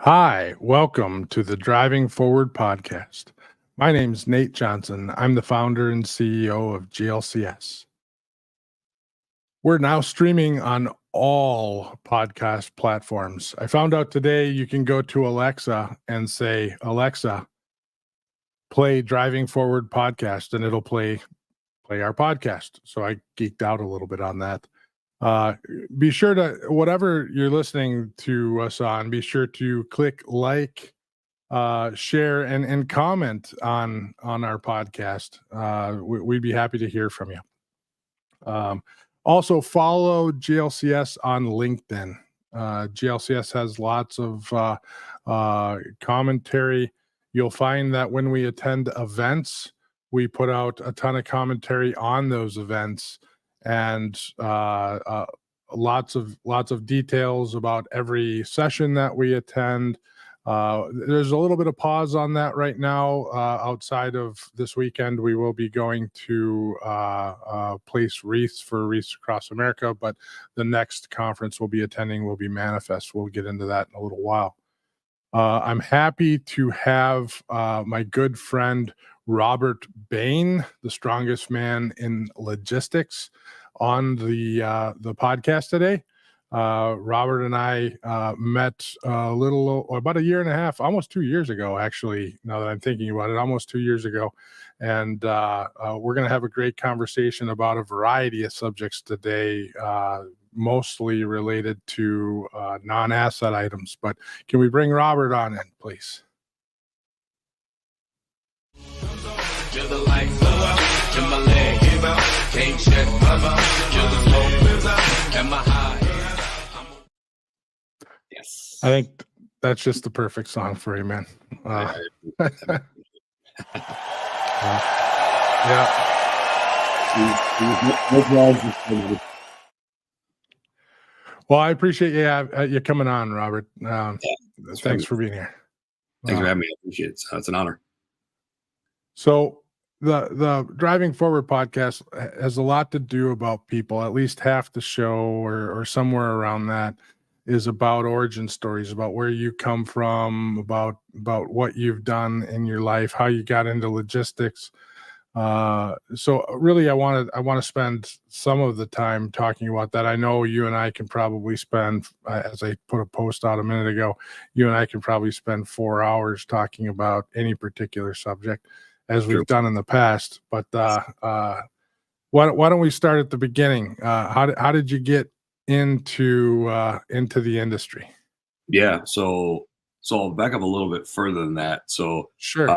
Hi, welcome to the Driving Forward podcast. My name's Nate Johnson. I'm the founder and CEO of GLCS. We're now streaming on all podcast platforms. I found out today you can go to Alexa and say, Alexa, play Driving Forward podcast, and it'll play our podcast. So I geeked out a little bit on that. Uh, be sure to, whatever you're listening to us on, be sure to click like, share, and comment on our podcast. We'd be happy to hear from you. Also, follow GLCS on LinkedIn. GLCS has lots of commentary. You'll find that when we attend events, we put out a ton of commentary on those events, and lots of details about every session that we attend. There's a little bit of pause on that right now. Outside of this weekend, we will be going to place wreaths for Wreaths Across America, but the next conference we'll be attending will be Manifest. We'll get into that in a little while. I'm happy to have my good friend Robert Bain, the strongest man in logistics, on the podcast today. Robert and I met about a year and a half, almost 2 years ago, actually, now that I'm thinking about it, almost 2 years ago. And we're going to have a great conversation about a variety of subjects today, mostly related to non-asset items. But can we bring Robert on in, please? Till the lights go out, till my leg give out, can't check my mouth, till the smoke clears out, and my high. Yes. I think that's just the perfect song for you, man. Yeah. Well, I appreciate you coming on, Robert. Thanks for being here. Thanks for having me. I appreciate it. It's an honor. So the Driving Forward podcast has a lot to do about people. At least half the show or somewhere around that is about origin stories, about where you come from, about what you've done in your life, how you got into logistics. So really, I want to spend some of the time talking about that. I know you and I can probably spend, as I put a post out a minute ago, you and I can probably spend 4 hours talking about any particular subject, as we've done in the past. But why don't we start at the beginning? How did you get into the industry? Yeah, so I'll back up a little bit further than that. So sure.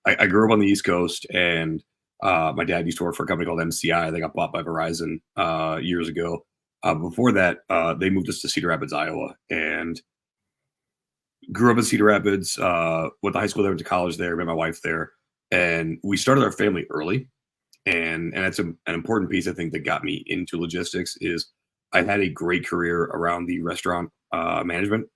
I grew up on the East Coast, and my dad used to work for a company called MCI. They got bought by Verizon years ago. Before that, they moved us to Cedar Rapids, Iowa, and grew up in Cedar Rapids. Went to high school there, went to college there, met my wife there, and we started our family early. And that's an important piece, I think, that got me into logistics. Is I had a great career around the restaurant management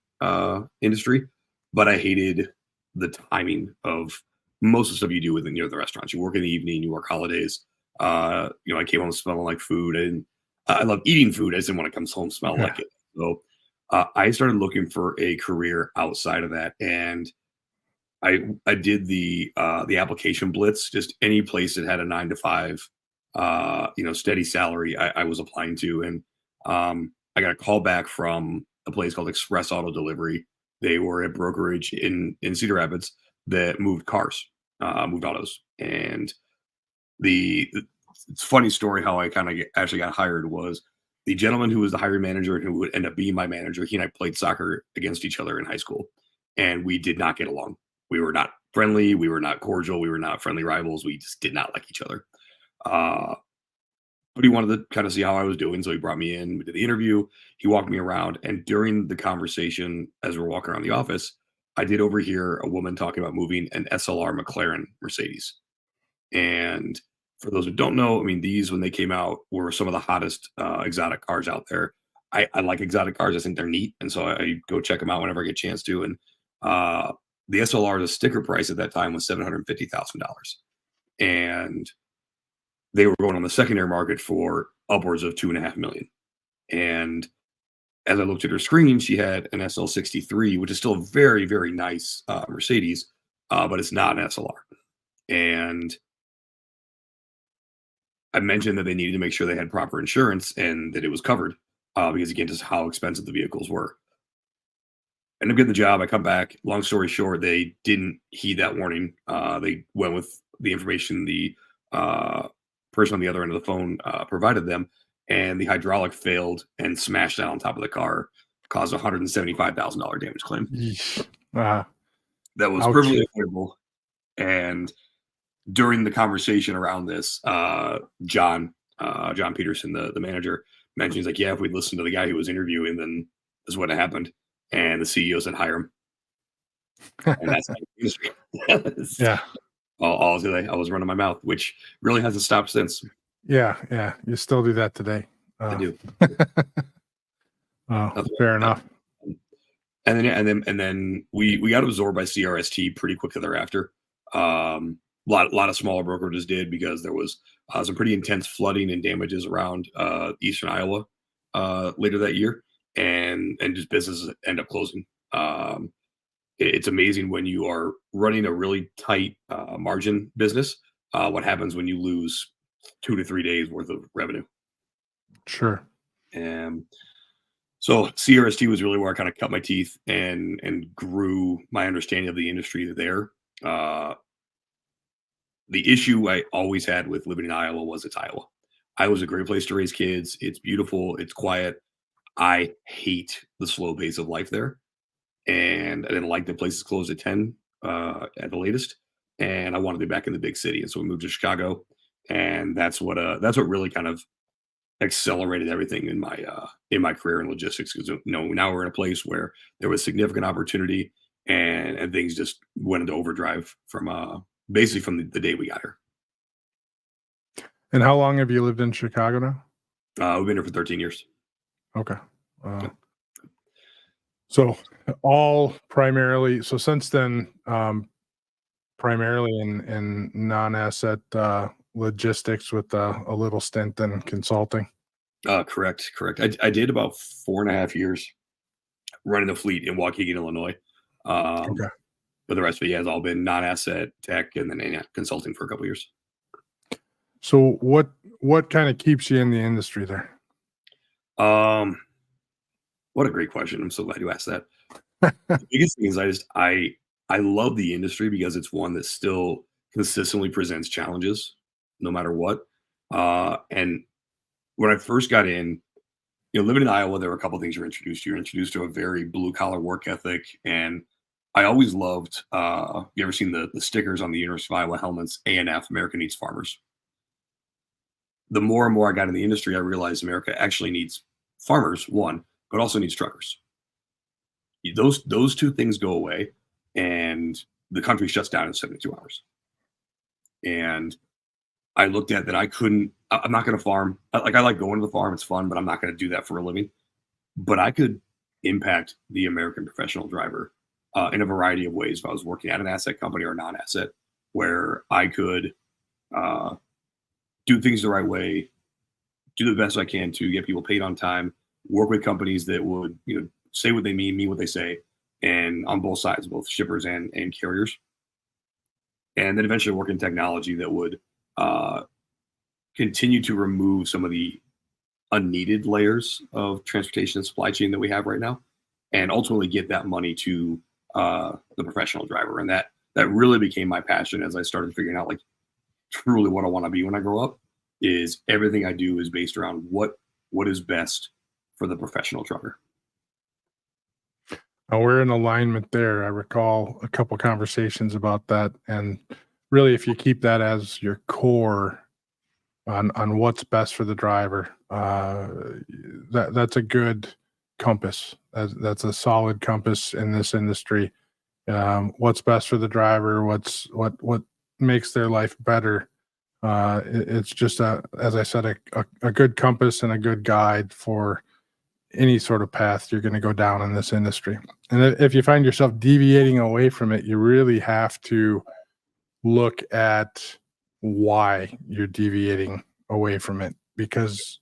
industry, but I hated the timing of most of the stuff you do within the restaurants. You work in the evening, you work holidays. I came home smelling like food, and I love eating food. I just didn't want to come home smell like it. So I started looking for a career outside of that, and I did the application blitz. Just any place that had a 9 to 5, steady salary, I was applying to, and I got a call back from a place called Express Auto Delivery. They were a brokerage in Cedar Rapids that moved cars, moved autos. And it's a funny story how I kind of actually got hired was the gentleman who was the hiring manager and who would end up being my manager. He and I played soccer against each other in high school, and we did not get along. We were not friendly. We were not cordial. We were not friendly rivals. We just did not like each other. But he wanted to kind of see how I was doing. So he brought me in, we did the interview. He walked me around. And during the conversation, as we're walking around the office, I did overhear a woman talking about moving an SLR McLaren Mercedes. And for those who don't know, I mean, these, when they came out, were some of the hottest exotic cars out there. I like exotic cars. I think they're neat. And so I go check them out whenever I get a chance to. And the SLR, the sticker price at that time was $750,000. And they were going on the secondary market for upwards of $2.5 million. And as I looked at her screen, she had an SL63, which is still a very, very nice Mercedes, but it's not an SLR. And I mentioned that they needed to make sure they had proper insurance and that it was covered, because again, just how expensive the vehicles were. End up getting the job. I come back. Long story short, they didn't heed that warning. They went with the information the uh, person on the other end of the phone provided them, and the hydraulic failed and smashed down on top of the car, caused a $175,000 damage claim. Yeesh. Ah, That was ouch. perfectly avoidable. And during the conversation around this, John Peterson, the manager, mentions like, yeah, if we'd listened to the guy who was interviewing, then this would have happened. And the CEO said, hire him. And that's how the industry. Yeah. All today, I was running my mouth, which really hasn't stopped since. Yeah. Yeah. You still do that today. I do. Oh, That's fair right. enough. And then we got absorbed by CRST pretty quickly thereafter. Lot of smaller brokerages did, because there was some pretty intense flooding and damages around eastern Iowa later that year, and just businesses end up closing. It's amazing when you are running a really tight margin business, what happens when you lose 2 to 3 days worth of revenue. Sure. And so CRST was really where I kind of cut my teeth and grew my understanding of the industry there. The issue I always had with living in Iowa was it's Iowa. Iowa's a great place to raise kids. It's beautiful. It's quiet. I hate the slow pace of life there, and I didn't like the places closed at 10 at the latest. And I wanted to be back in the big city, and so we moved to Chicago, and that's what really kind of accelerated everything in my career in logistics, because now we're in a place where there was significant opportunity, and things just went into overdrive from basically from the day we got here. And how long have you lived in Chicago now? We've been here for 13 years. Okay. So all primarily, so since then, primarily in non-asset logistics with a little stint in consulting. Correct. I did about 4.5 years running a fleet in Waukegan, Illinois. Okay. But the rest of it has all been non-asset tech, and then consulting for a couple years. So what kind of keeps you in the industry there? What a great question. I'm so glad you asked that. The biggest thing is I love the industry because it's one that still consistently presents challenges no matter what. And when I first got in, living in Iowa, there were a couple things you're introduced to. You're introduced to a very blue collar work ethic, and I always loved. You ever seen the stickers on the University of Iowa helmets? ANF, America Needs Farmers. The more and more I got in the industry, I realized America actually needs farmers, one, but also needs truckers. Those two things go away, and the country shuts down in 72 hours. And I looked at that. I'm not going to farm. I like going to the farm. It's fun, but I'm not going to do that for a living. But I could impact the American professional driver in a variety of ways if I was working at an asset company or a non-asset, where I could do things the right way, do the best I can to get people paid on time, work with companies that would, say what they mean what they say, and on both sides, both shippers and carriers. And then eventually work in technology that would continue to remove some of the unneeded layers of transportation and supply chain that we have right now, and ultimately get that money to the professional driver. And that really became my passion as I started figuring out, like, truly what I want to be when I grow up. Is everything I do is based around what is best for the professional trucker. We're in alignment there. I recall a couple conversations about that, and really, if you keep that as your core on what's best for the driver, that's a good compass. That's a solid compass in this industry. What's best for the driver? What makes their life better? It's just as I said, a good compass and a good guide for any sort of path you're going to go down in this industry. And if you find yourself deviating away from it, you really have to look at why you're deviating away from it, because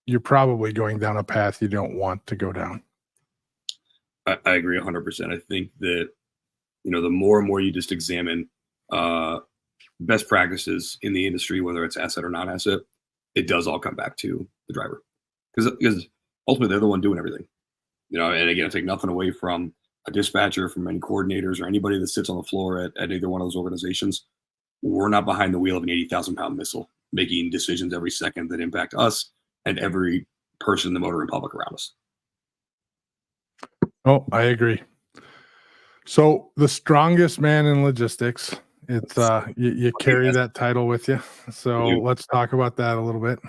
you're probably going down a path you don't want to go down. I agree 100%. I think that, the more and more you just examine best practices in the industry, whether it's asset or non-asset, it does all come back to the driver, because ultimately they're the one doing everything. And again, I take nothing away from a dispatcher, from any coordinators, or anybody that sits on the floor at either one of those organizations. We're not behind the wheel of an 80,000-pound missile making decisions every second that impact us and every person in the motoring public around us. Oh, I agree. So the strongest man in logistics, it's you carry that title with you. So let's talk about that a little bit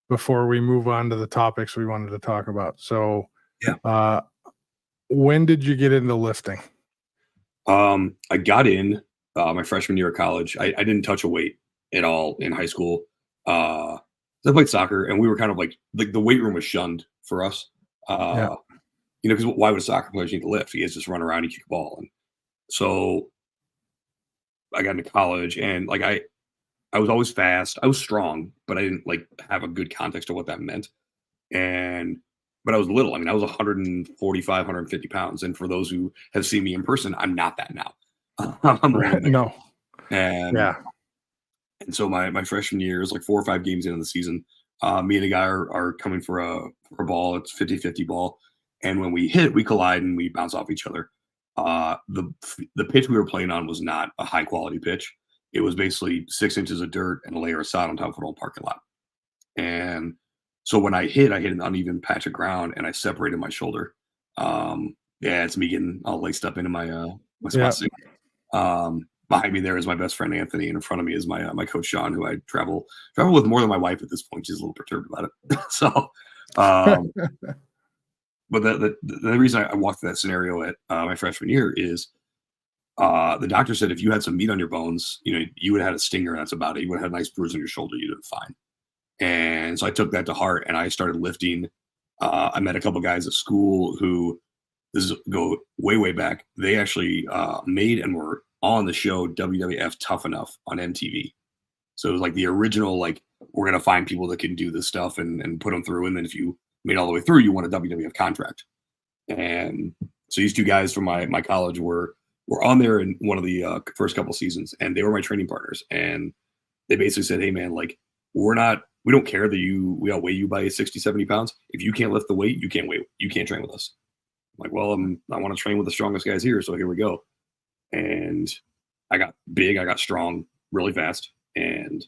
before we move on to the topics we wanted to talk about. So when did you get into lifting? I got in my freshman year of college. I didn't touch a weight at all in high school. I played soccer, and we were kind of like the weight room was shunned for us. Because why would a soccer player need to lift? He has just run around and kick a ball. And so I got into college, and like I was always fast. I was strong, but I didn't have a good context of what that meant. But I was little. I mean, I was 145, 150 pounds. And for those who have seen me in person, I'm not that now. I'm no. And so my freshman year is 4 or 5 games into the season. Me and a guy are coming for a ball. It's 50-50 ball. And when we hit, we collide and we bounce off each other. The pitch we were playing on was not a high quality pitch. It was basically 6 inches of dirt and a layer of sod on top of an old parking lot. And so when I hit an uneven patch of ground and I separated my shoulder. It's me getting all laced up into my spot suit. Behind me there is my best friend Anthony, and in front of me is my coach Sean, who I travel with more than my wife at this point. She's a little perturbed about it. So, but the reason I walked through that scenario at my freshman year is the doctor said if you had some meat on your bones, you would have had a stinger, and that's about it. You would have had a nice bruise on your shoulder, you'd have been fine. And so I took that to heart, and I started lifting. I met a couple guys at school who, this is go way, way back. They actually made and were on the show WWF Tough Enough on MTV. So it was like the original, we're going to find people that can do this stuff and put them through. And then if you made all the way through, you won a WWF contract. And so these two guys from my college were on there in one of the first couple seasons, and they were my training partners. And they basically said, hey man, we don't care that we outweigh you by 60, 70 pounds. If you can't lift the weight, you can't train with us. I'm like, well, I want to train with the strongest guys here. So here we go. And I got big, I got strong really fast. And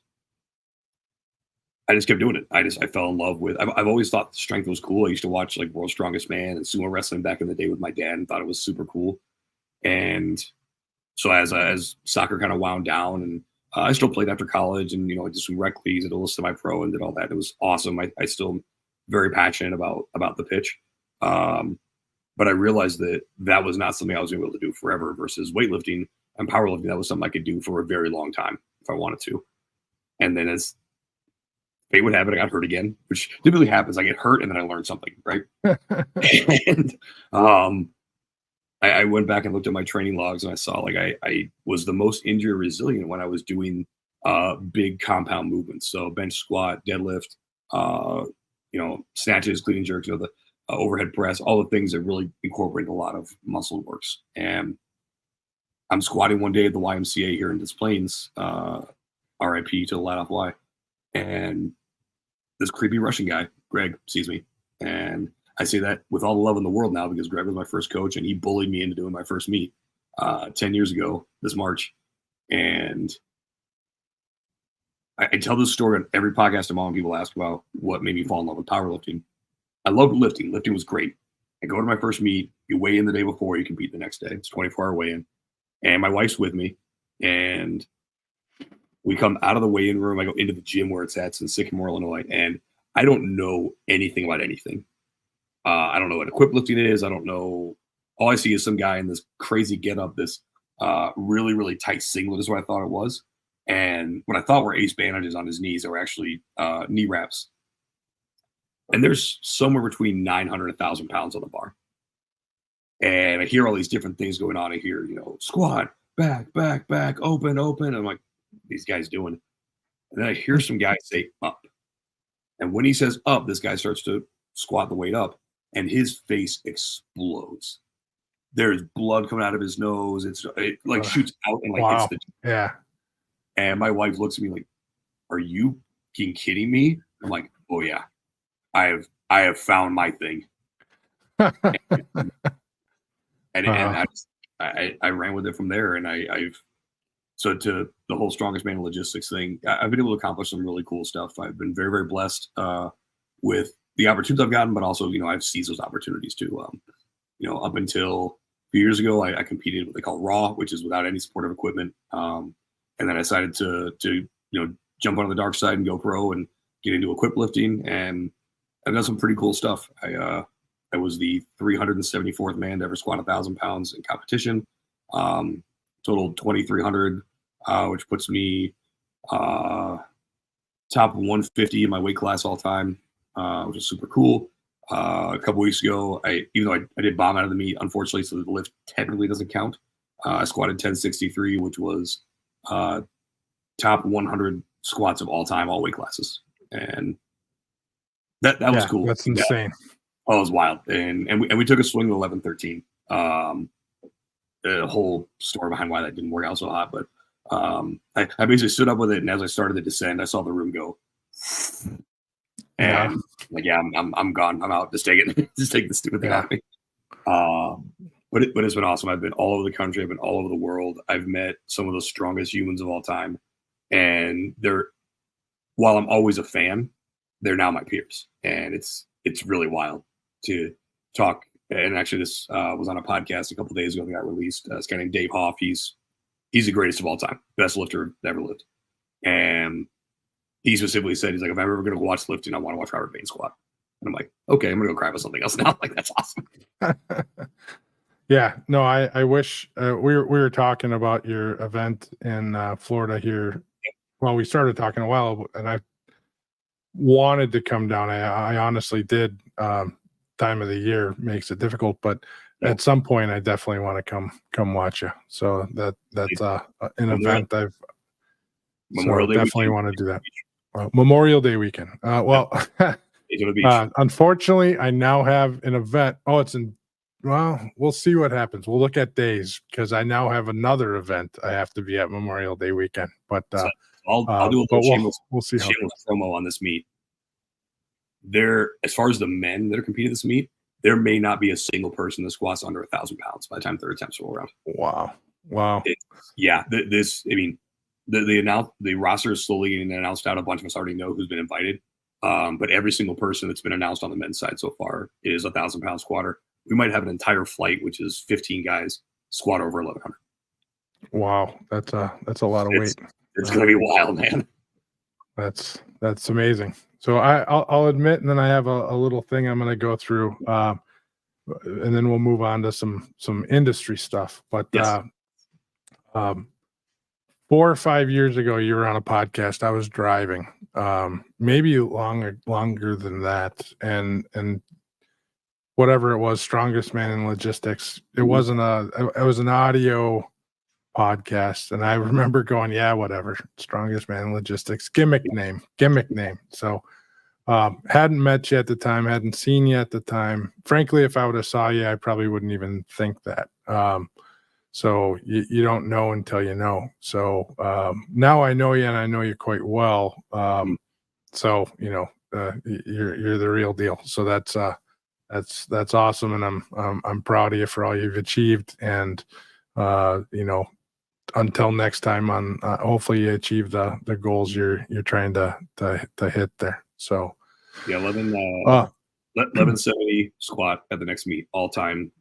I just kept doing it. I fell in love with, I've always thought strength was cool. I used to watch World's Strongest Man and sumo wrestling back in the day with my dad and thought it was super cool. And so as soccer kind of wound down, and I still played after college, and, I did some rec leagues, did a little semi-pro and did all that. It was awesome. I still very passionate about the pitch. But I realized that was not something I was able to do forever versus weightlifting and powerlifting. That was something I could do for a very long time if I wanted to. And then as fate would have it, I got hurt again, which typically happens. I get hurt and then I learn something, right? And I went back and looked at my training logs, and I saw I was the most injury resilient when I was doing big compound movements. So bench, squat, deadlift, snatches, clean and jerks, the overhead press, all the things that really incorporate a lot of muscle works. And I'm squatting one day at the YMCA here in Des Plaines, RIP to the Light Off Y. And this creepy Russian guy, Greg, sees me. And I say that with all the love in the world now, because Greg was my first coach, and he bullied me into doing my first meet 10 years ago this March. And I tell this story on every podcast I'm on. People ask about what made me fall in love with powerlifting. I loved lifting. Lifting was great. I go to my first meet. You weigh in the day before, you compete the next day. It's 24-hour weigh-in. And my wife's with me. And we come out of the weigh-in room. I go into the gym where it's at. It's in Sycamore, Illinois. And I don't know anything about anything. I don't know what equip lifting is. I don't know. All I see is some guy in this crazy get-up, this really, really tight singlet is what I thought it was. And what I thought were ace bandages on his knees, they were actually knee wraps. And there's somewhere between 900 and 1,000 pounds on the bar. And I hear all these different things going on. I hear, squat, back, open. I'm like, these guys doing? And then I hear some guys say up. And when he says up, this guy starts to squat the weight up, and his face explodes. There's blood coming out of his nose. It like shoots out and like hits wow. the. Yeah. And my wife looks at me like, "Are you kidding me?" I'm like, "Oh yeah, I have found my thing." And I ran with it from there, and I've so to the whole strongest man in logistics thing. I've been able to accomplish some really cool stuff. I've been very, very blessed with the opportunities I've gotten, but also I've seized those opportunities too. Up until a few years ago, I competed what they call raw, which is without any supportive equipment, and then I decided to jump on the dark side and go pro and get into equip lifting, and I've done some pretty cool stuff. I was the 374th man to ever squat 1,000 pounds in competition. Totaled 2,300, which puts me top 150 in my weight class all time, which is super cool. A couple weeks ago, even though I did bomb out of the meet, unfortunately, so the lift technically doesn't count. I squatted 1063, which was top 100 squats of all time, all weight classes, and that was cool. That's insane. Oh, it was wild, and we took a swing to 1113. The whole story behind why that didn't work out so hot, but I basically stood up with it, and as I started the descent, I saw the room go, and I'm gone. I'm out. Just take it. Just take the stupid thing off me. But it's been awesome. I've been all over the country. I've been all over the world. I've met some of the strongest humans of all time, and while I'm always a fan, they're now my peers, and it's really wild to talk. And actually, this was on a podcast a couple of days ago that got released. This guy named Dave Hoff. He's the greatest of all time, best lifter that ever lived. And he specifically said, he's like, if I'm ever going to watch lifting, I want to watch Robert Bain squat. And I'm like, okay, I'm going to go cry about something else now. Like, that's awesome. Yeah, no, I wish we were talking about your event in Florida here. Well, we started talking a while ago, and I wanted to come down. I honestly did. Time of the year makes it difficult, but at some point I definitely want to come watch you. So that's an event I've definitely want to do that. Memorial Day weekend. Unfortunately, I now have an event. We'll see what happens. We'll look at days because I now have another event I have to be at Memorial Day weekend. But I'll do a little we'll see shameless promo on this meet. As far as the men that are competing this meet, there may not be a single person that squats under 1,000 pounds by the time third attempts roll around. Wow. The roster is slowly getting announced out. A bunch of us already know who's been invited. But every single person that's been announced on the men's side so far is 1,000 pound squatter. We might have an entire flight, which is 15 guys, squat over 1,100. Wow, that's a lot of weight. It's going to be wild, man. That's amazing. So I'll admit, and then I have a little thing I'm going to go through, and then we'll move on to some industry stuff. But yes. 4 or 5 years ago, you were on a podcast. I was driving, maybe longer than that, and whatever it was, strongest man in logistics. It wasn't it was an audio podcast, and I remember going, yeah, whatever, strongest man in logistics, gimmick name. So hadn't met you at the time, hadn't seen you at the time. Frankly, if I would have saw you, I probably wouldn't even think that. So you don't know until you know. So now I know you, and I know you quite well. So you're the real deal. So that's awesome, and I'm proud of you for all you've achieved. And until next time, hopefully you achieve the goals you're trying to hit there. So 1170 squat at the next meet, all time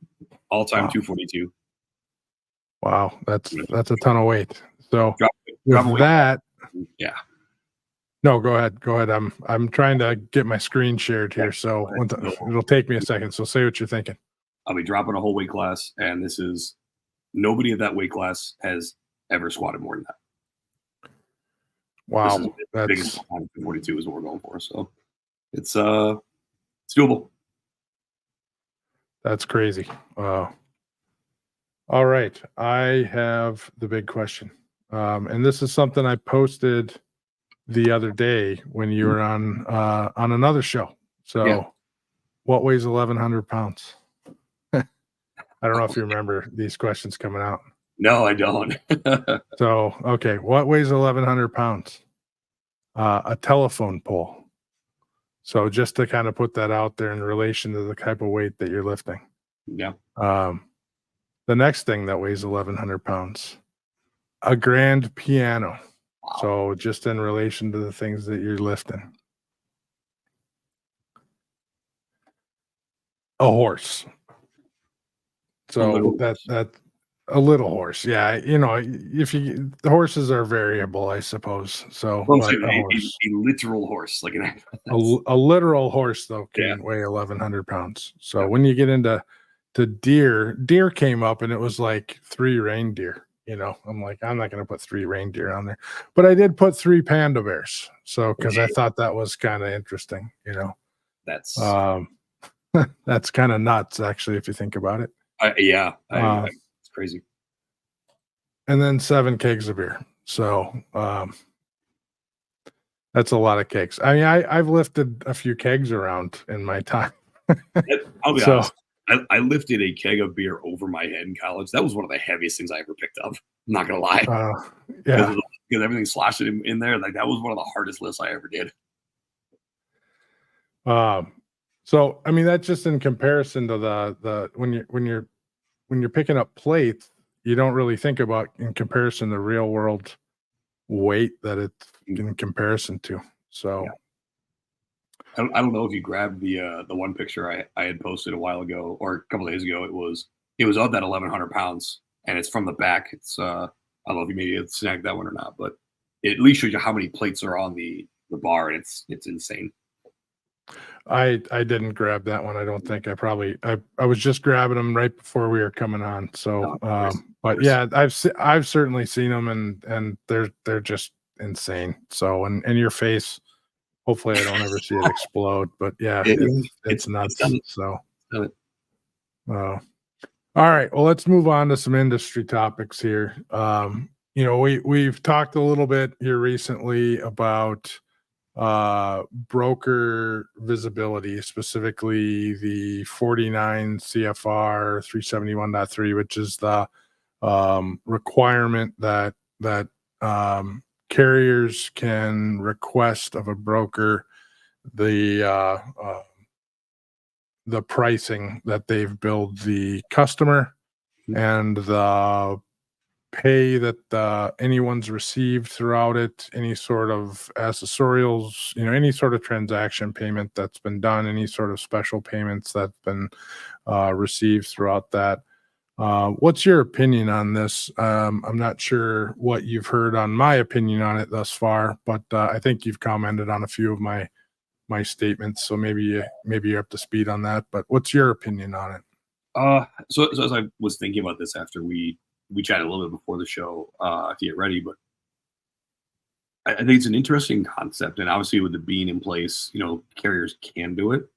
242. Wow, that's a ton of weight. So drop that, yeah. No, go ahead. I'm trying to get my screen shared here, so it'll take me a second. So say what you're thinking. I'll be dropping a whole weight class, and this is nobody at that weight class has ever squatted more than that. Wow, that's biggest 42 is what we're going for. So it's doable. That's crazy. Wow. All right, I have the big question, and this is something I posted the other day when you were on another show. So Yeah. what weighs 1,100 pounds? I don't know if you remember these questions coming out. No, I don't. So, okay, what weighs 1,100 pounds? A telephone pole. So just to kind of put that out there in relation to the type of weight that you're lifting. Yeah. The next thing that weighs 1,100 pounds, a grand piano. Wow. So just in relation to the things that you're lifting. A horse. So that a little horse. Yeah, if the horses are variable, I suppose. So Well, but so a horse. a literal horse, like an A literal horse though Yeah. can weigh 1,100 pounds. So Yeah. when you get into deer came up and it was like 3 reindeer. I'm like, I'm not going to put 3 reindeer on there, but I did put 3 panda bears. So because I thought that was kind of interesting. That's That's kind of nuts, actually, if you think about it. it's crazy. And then 7 kegs of beer. So that's a lot of kegs. I mean, I've lifted a few kegs around in my time. I'll be So- honest. I lifted a keg of beer over my head in college. That was one of the heaviest things I ever picked up. I'm not gonna lie. Yeah. Because everything sloshed in there. Like that was one of the hardest lifts I ever did. So I mean, that's just in comparison to the when you're picking up plates, you don't really think about in comparison the real world weight that it's in comparison to. So Yeah. I don't know if you grabbed the one picture I had posted a while ago or a couple of days ago. It was of that 1,100 pounds, and it's from the back. It's I don't know if you maybe snagged that one or not, but it at least shows you how many plates are on the bar, and it's insane. I didn't grab that one. I don't think I was just grabbing them right before we were coming on. So, but yeah, I've certainly seen them and they're just insane. So, and your face, hopefully I don't ever see it explode, but yeah, it's nuts. So, all right. Well, let's move on to some industry topics here. We've talked a little bit here recently about broker visibility, specifically the 49 CFR 371.3, which is the requirement that carriers can request of a broker the pricing that they've billed the customer and the pay that anyone's received throughout it, any sort of accessorials, any sort of transaction payment that's been done, any sort of special payments that's been received throughout that. What's your opinion on this? I'm not sure what you've heard on my opinion on it thus far, but I think you've commented on a few of my statements, so maybe you're up to speed on that. But what's your opinion on it? So as I was thinking about this after we chatted a little bit before the show to get ready, but I think it's an interesting concept, and obviously with the being in place, carriers can do it.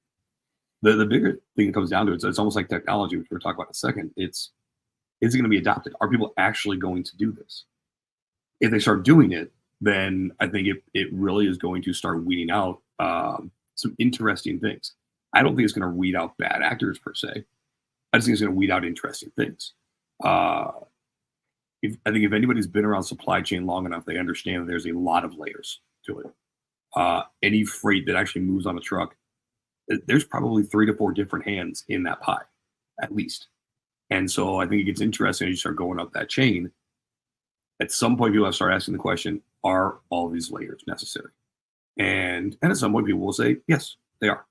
The bigger thing that comes down to it, it's almost like technology, which we're talking about in a second. Is it going to be adopted? Are people actually going to do this? If they start doing it, then I think it really is going to start weeding out some interesting things. I don't think it's going to weed out bad actors per se. I just think it's going to weed out interesting things. I think if anybody's been around supply chain long enough, they understand that there's a lot of layers to it. Any freight that actually moves on a truck, there's probably 3 to 4 different hands in that pie, at least. And so I think it gets interesting as you start going up that chain. At some point, people have to start asking the question, are all these layers necessary? And at some point, people will say, yes, they are.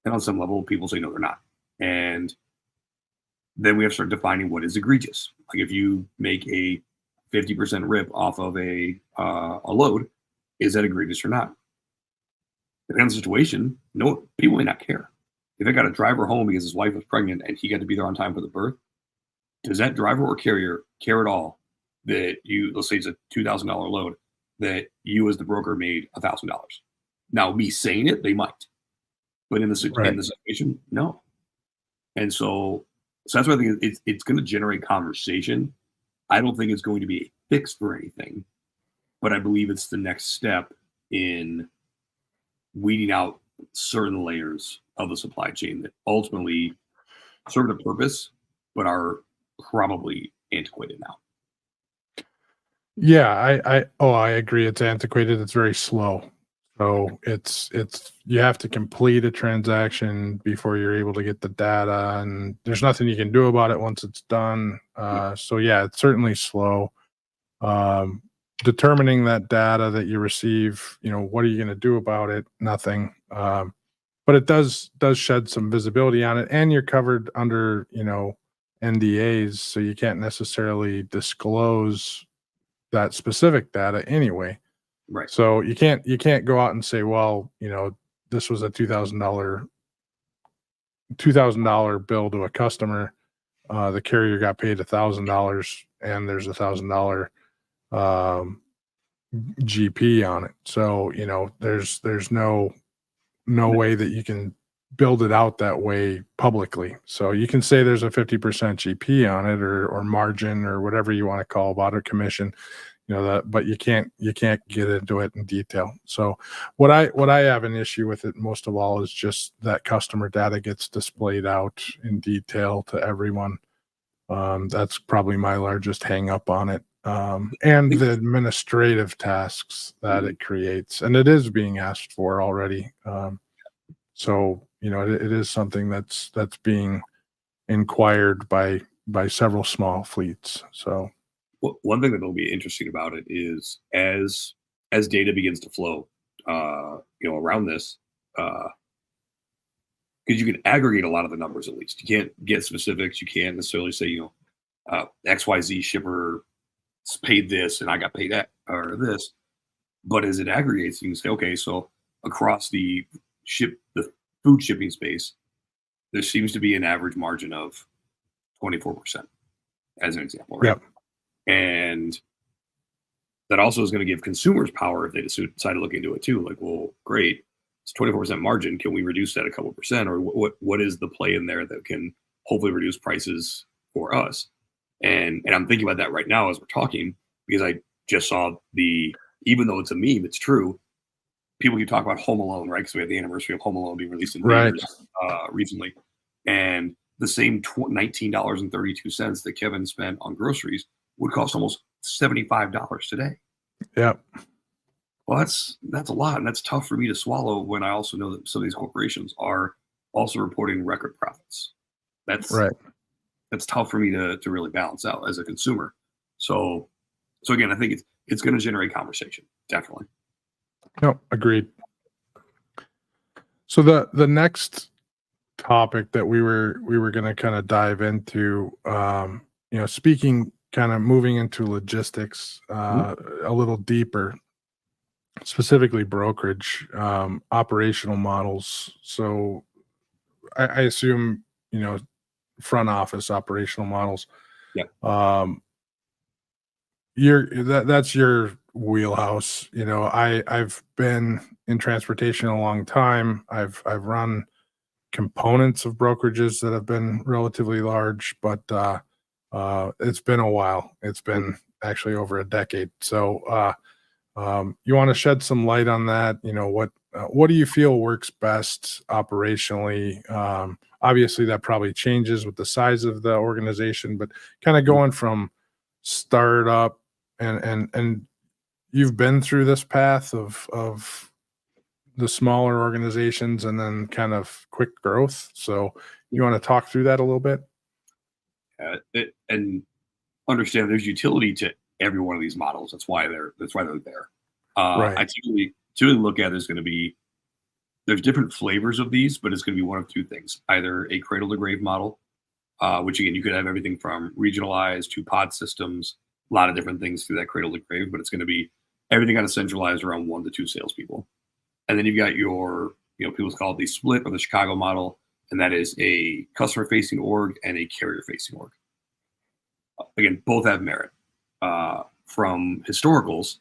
And on some level, people say, no, they're not. And then we have to start defining what is egregious. Like if you make a 50% rip off of a load, is that egregious or not? Depending on the situation, no, people may not care. If I got a driver home because his wife was pregnant and he got to be there on time for the birth, does that driver or carrier care at all that let's say it's a $2,000 load, that you as the broker made $1,000? Now, me saying it, they might, but in the situation, no. And so that's why I think it's going to generate conversation. I don't think it's going to be a fix for anything, but I believe it's the next step in weeding out certain layers of the supply chain that ultimately serve a purpose, but are probably antiquated now. Yeah, I agree. It's antiquated. It's very slow. So it's you have to complete a transaction before you're able to get the data, and there's nothing you can do about it once it's done. So yeah, it's certainly slow. Um, Determining that data that you receive, what are you going to do about it? Nothing. But it does shed some visibility on it, and you're covered under NDAs, so you can't necessarily disclose that specific data anyway. Right. So you can't go out and say, well, this was a $2,000 bill to a customer. The carrier got paid $1,000, and there's $1,000 um, GP on it. So there's no way that you can build it out that way publicly. So you can say there's a 50% GP on it, or margin, or whatever you want to call about a commission, that, but you can't get into it in detail. So what I have an issue with it most of all is just that customer data gets displayed out in detail to everyone. That's probably my largest hang up on it. And the administrative tasks that it creates, and it is being asked for already. So it is something that's being inquired by several small fleets. So One thing that will be interesting about it is as data begins to flow, around this, because you can aggregate a lot of the numbers. At least you can't get specifics. You can't necessarily say, XYZ shipper paid this and I got paid that or this. But as it aggregates, you can say, okay, so across the food shipping space, there seems to be an average margin of 24%, as an example, right? yep, And that also is going to give consumers power if they decide to look into it too. Like, well, great, it's 24% margin. Can we reduce that a couple percent, or what is the play in there that can hopefully reduce prices for us? And I'm thinking about that right now as we're talking, because I just saw even though it's a meme, it's true. People keep talking about Home Alone, right? Because we have the anniversary of Home Alone being released in right, theaters recently, and the same $19.32 that Kevin spent on groceries would cost almost $75 today. yep, Well, that's a lot, and that's tough for me to swallow when I also know that some of these corporations are also reporting record profits. That's right. that's tough for me to really balance out as a consumer. So again, I think it's going to generate conversation, definitely. No, agreed. So the next topic that we were going to kind of dive into, speaking, kind of moving into logistics Mhm. a little deeper, specifically brokerage, operational models. So I assume front office operational models. Yeah. Um, that's your wheelhouse. I've been in transportation a long time. I've run components of brokerages that have been relatively large, but it's been a while. It's been actually over a decade. So you want to shed some light on that? What do you feel works best operationally? Obviously, that probably changes with the size of the organization, but kind of going from startup, and you've been through this path of the smaller organizations and then kind of quick growth. So you want to talk through that a little bit? And understand there's utility to every one of these models. That's why they're there. Right. I typically look at there's going to be there's different flavors of these, but it's going to be one of two things: either a cradle to grave model, which again you could have everything from regionalized to pod systems, a lot of different things through that cradle to grave, but it's going to be everything kind of centralized around 1 to 2 salespeople. And then you've got your, people call it the split or the Chicago model, and that is a customer facing org and a carrier facing org. Again, both have merit. From historicals,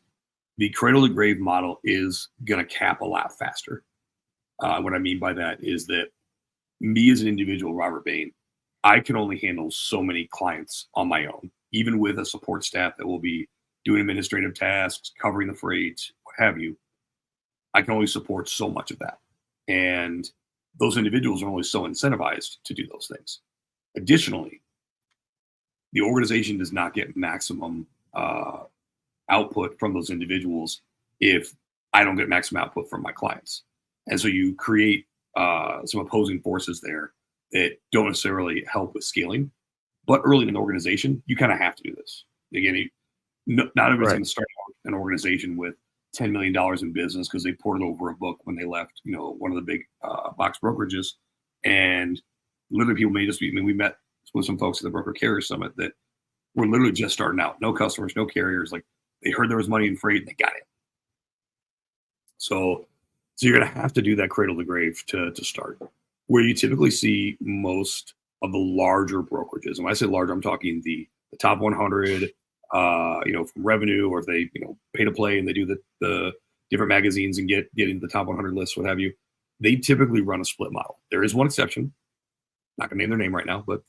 the cradle to grave model is going to cap a lot faster. What I mean by that is that me as an individual, Robert Bain, I can only handle so many clients on my own, even with a support staff that will be doing administrative tasks, covering the freight, what have you. I can only support so much of that. And those individuals are only so incentivized to do those things. Additionally, the organization does not get maximum output from those individuals if I don't get maximum output from my clients. And so you create some opposing forces there that don't necessarily help with scaling. But early in an organization, you kind of have to do this. Again, not everybody's going to start an organization with $10 million in business because they poured over a book when they left, one of the big box brokerages. And literally people may just be, we met with some folks at the Broker Carrier Summit that were literally just starting out. No customers, no carriers. Like they heard there was money in freight and they got it. So you're going to have to do that cradle to grave to start. Where you typically see most of the larger brokerages, and when I say large, I'm talking the top 100, from revenue, or if they, pay to play and they do the different magazines and get into the top 100 lists, what have you, they typically run a split model. There is one exception. Not gonna name their name right now, but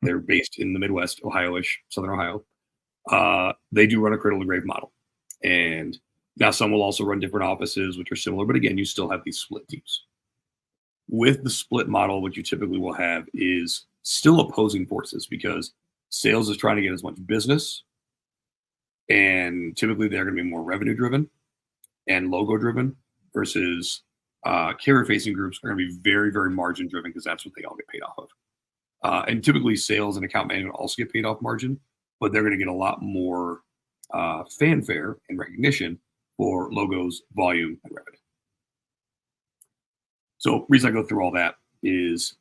they're based in the Midwest, Ohio-ish, Southern Ohio. They do run a cradle to grave model. And now some will also run different offices, which are similar, but again, you still have these split teams. With the split model, what you typically will have is still opposing forces because sales is trying to get as much business, and typically they're going to be more revenue driven and logo driven versus carrier facing groups are going to be very, very margin driven because that's what they all get paid off of. And typically sales and account management also get paid off margin, but they're going to get a lot more fanfare and recognition for logos, volume, and revenue. So the reason I go through all that is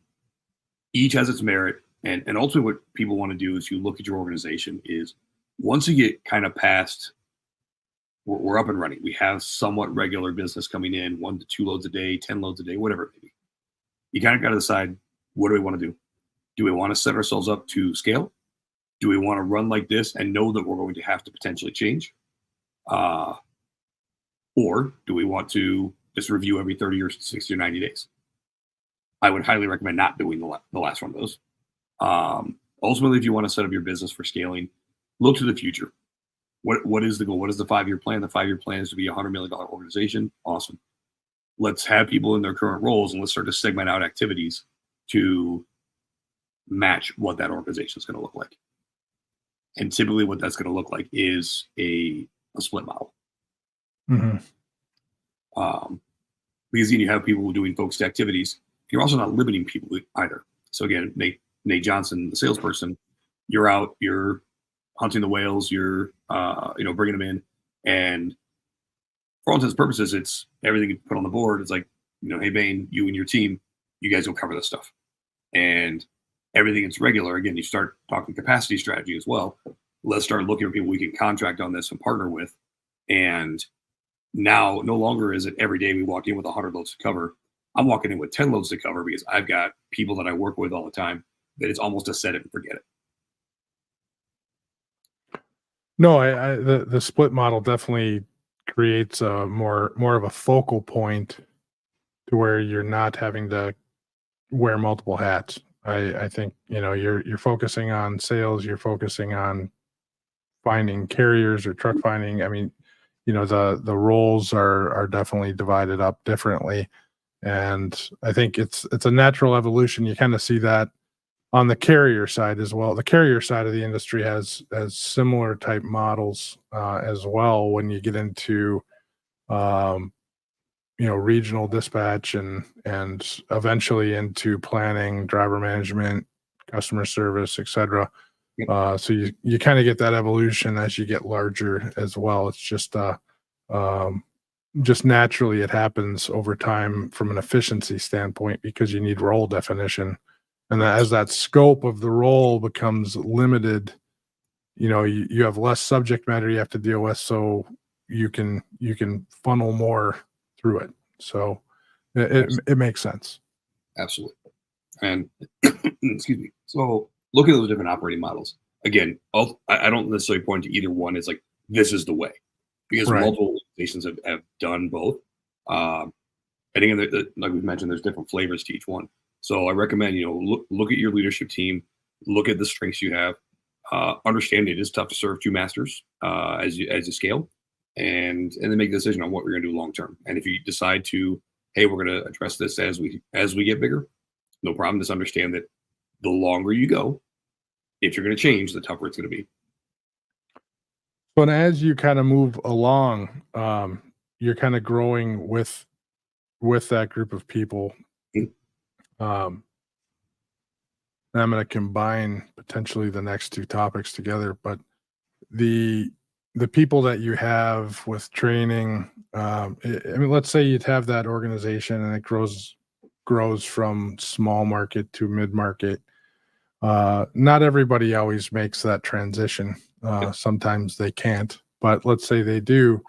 each has its merit. And ultimately what people want to do is you look at your organization is once you get kind of past, we're up and running. We have somewhat regular business coming in, 1 to 2 loads a day, 10 loads a day, whatever it may be. You kind of got to decide, what do we want to do? Do we want to set ourselves up to scale? Do we want to run like this and know that we're going to have to potentially change? Or do we want to just review every 30 or 60 or 90 days? I would highly recommend not doing the last one of those. Ultimately, if you want to set up your business for scaling, look to the future. What is the goal? What is the 5-year plan? The 5-year plan is to be a $100 million organization. Awesome. Let's have people in their current roles and let's start to segment out activities to match what that organization is going to look like. And typically what that's going to look like is a split model. Mm-hmm. Because then you have people doing focused activities. You're also not limiting people either. So again, Nate Johnson, the salesperson, you're out, you're hunting the whales, you're bringing them in, and for all intents and purposes, it's everything you put on the board. It's like, hey Bain, you and your team, you guys will cover this stuff, and everything that's regular. Again, you start talking capacity strategy as well. Let's start looking at people we can contract on this and partner with, and now no longer is it every day we walk in with 100 loads to cover. I'm walking in with 10 loads to cover because I've got people that I work with all the time that it's almost a set it and forget it. No, the split model definitely creates a more of a focal point to where you're not having to wear multiple hats. I think you're focusing on sales, you're focusing on finding carriers or truck finding. I mean, the roles are definitely divided up differently. And I think it's a natural evolution. You kind of see that on the carrier side as well. The carrier side of the industry has similar type models as well when you get into regional dispatch and eventually into planning, driver management, customer service, etc. So you kind of get that evolution as you get larger as well. It's just naturally it happens over time from an efficiency standpoint because you need role definition. And as that scope of the role becomes limited, you have less subject matter you have to deal with, so you can funnel more through it. So it makes sense. Absolutely. And excuse me. So look at those different operating models. Again, I don't necessarily point to either one as like, this is the way, because multiple organizations have done both. And again, like we've mentioned, there's different flavors to each one. So I recommend, look at your leadership team, look at the strengths you have, understand it is tough to serve two masters as you scale. and then make a decision on what we're going to do long term. And if you decide to, hey, we're going to address this as we get bigger, no problem. Just understand that the longer you go, if you're going to change, the tougher it's going to be. But as you kind of move along, you're kind of growing with that group of people. Mhm. And I'm going to combine potentially the next two topics together, but the people that you have with training, I mean, let's say you'd have that organization and it grows from small market to mid market. Not everybody always makes that transition. Sometimes they can't, but let's say they do,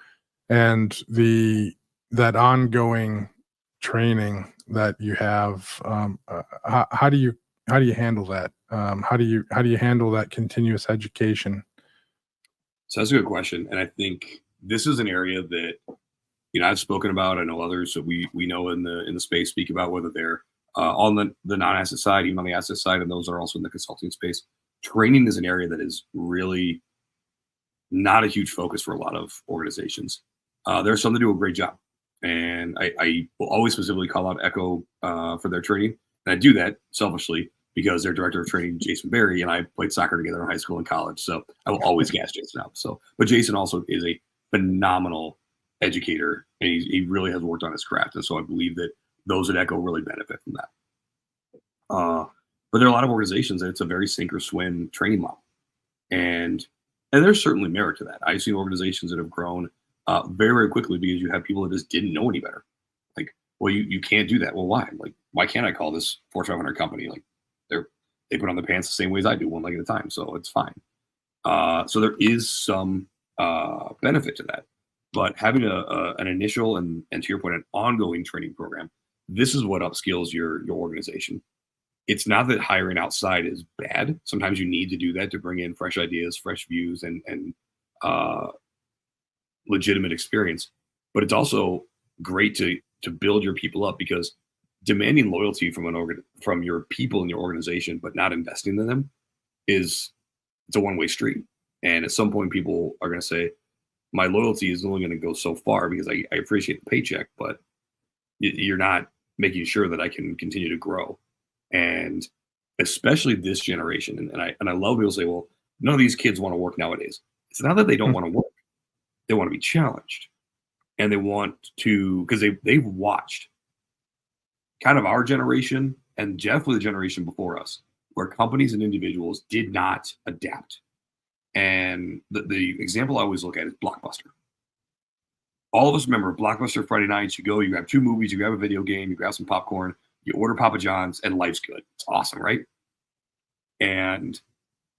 and that ongoing training that you have, how do you handle that? How do you handle that continuous education? So that's a good question, and I think this is an area that I've spoken about. I know others that we know in the space speak about, whether they're on the non-asset side, even on the asset side, and those are also in the consulting space. Training is an area that is really not a huge focus for a lot of organizations. There are some that do a great job, and I will always specifically call out Echo for their training, and I do that selfishly because their director of training, Jason Berry, and I played soccer together in high school and college, so I will always gas Jason out. But Jason also is a phenomenal educator, and he really has worked on his craft, and so I believe that those at Echo really benefit from that. But there are a lot of organizations that it's a very sink or swim training model, and there's certainly merit to that. I've seen organizations that have grown very, very quickly because you have people that just didn't know any better. Like, well, you can't do that. Well, why? Like, why can't I call this Fortune 500 company? Like, they put on the pants the same way as I do, one leg at a time, so it's fine. So there is some benefit to that, but having an initial and to your point, an ongoing training program, this is what upskills your organization. It's not that hiring outside is bad. Sometimes you need to do that to bring in fresh ideas, fresh views, and legitimate experience. But it's also great to build your people up, because demanding loyalty from your people in your organization, but not investing in them, it's a one-way street. And at some point, people are going to say, my loyalty is only going to go so far because I appreciate the paycheck, but you're not making sure that I can continue to grow. And especially this generation, and I love people say, well, none of these kids want to work nowadays. It's not that they don't want to work; they want to be challenged, and they want to, because they've watched kind of our generation and definitely the generation before us, where companies and individuals did not adapt. And the example I always look at is Blockbuster. All of us remember Blockbuster Friday nights. You go, you grab two movies, you grab a video game, you grab some popcorn, you order Papa John's, and life's good. It's awesome, right? And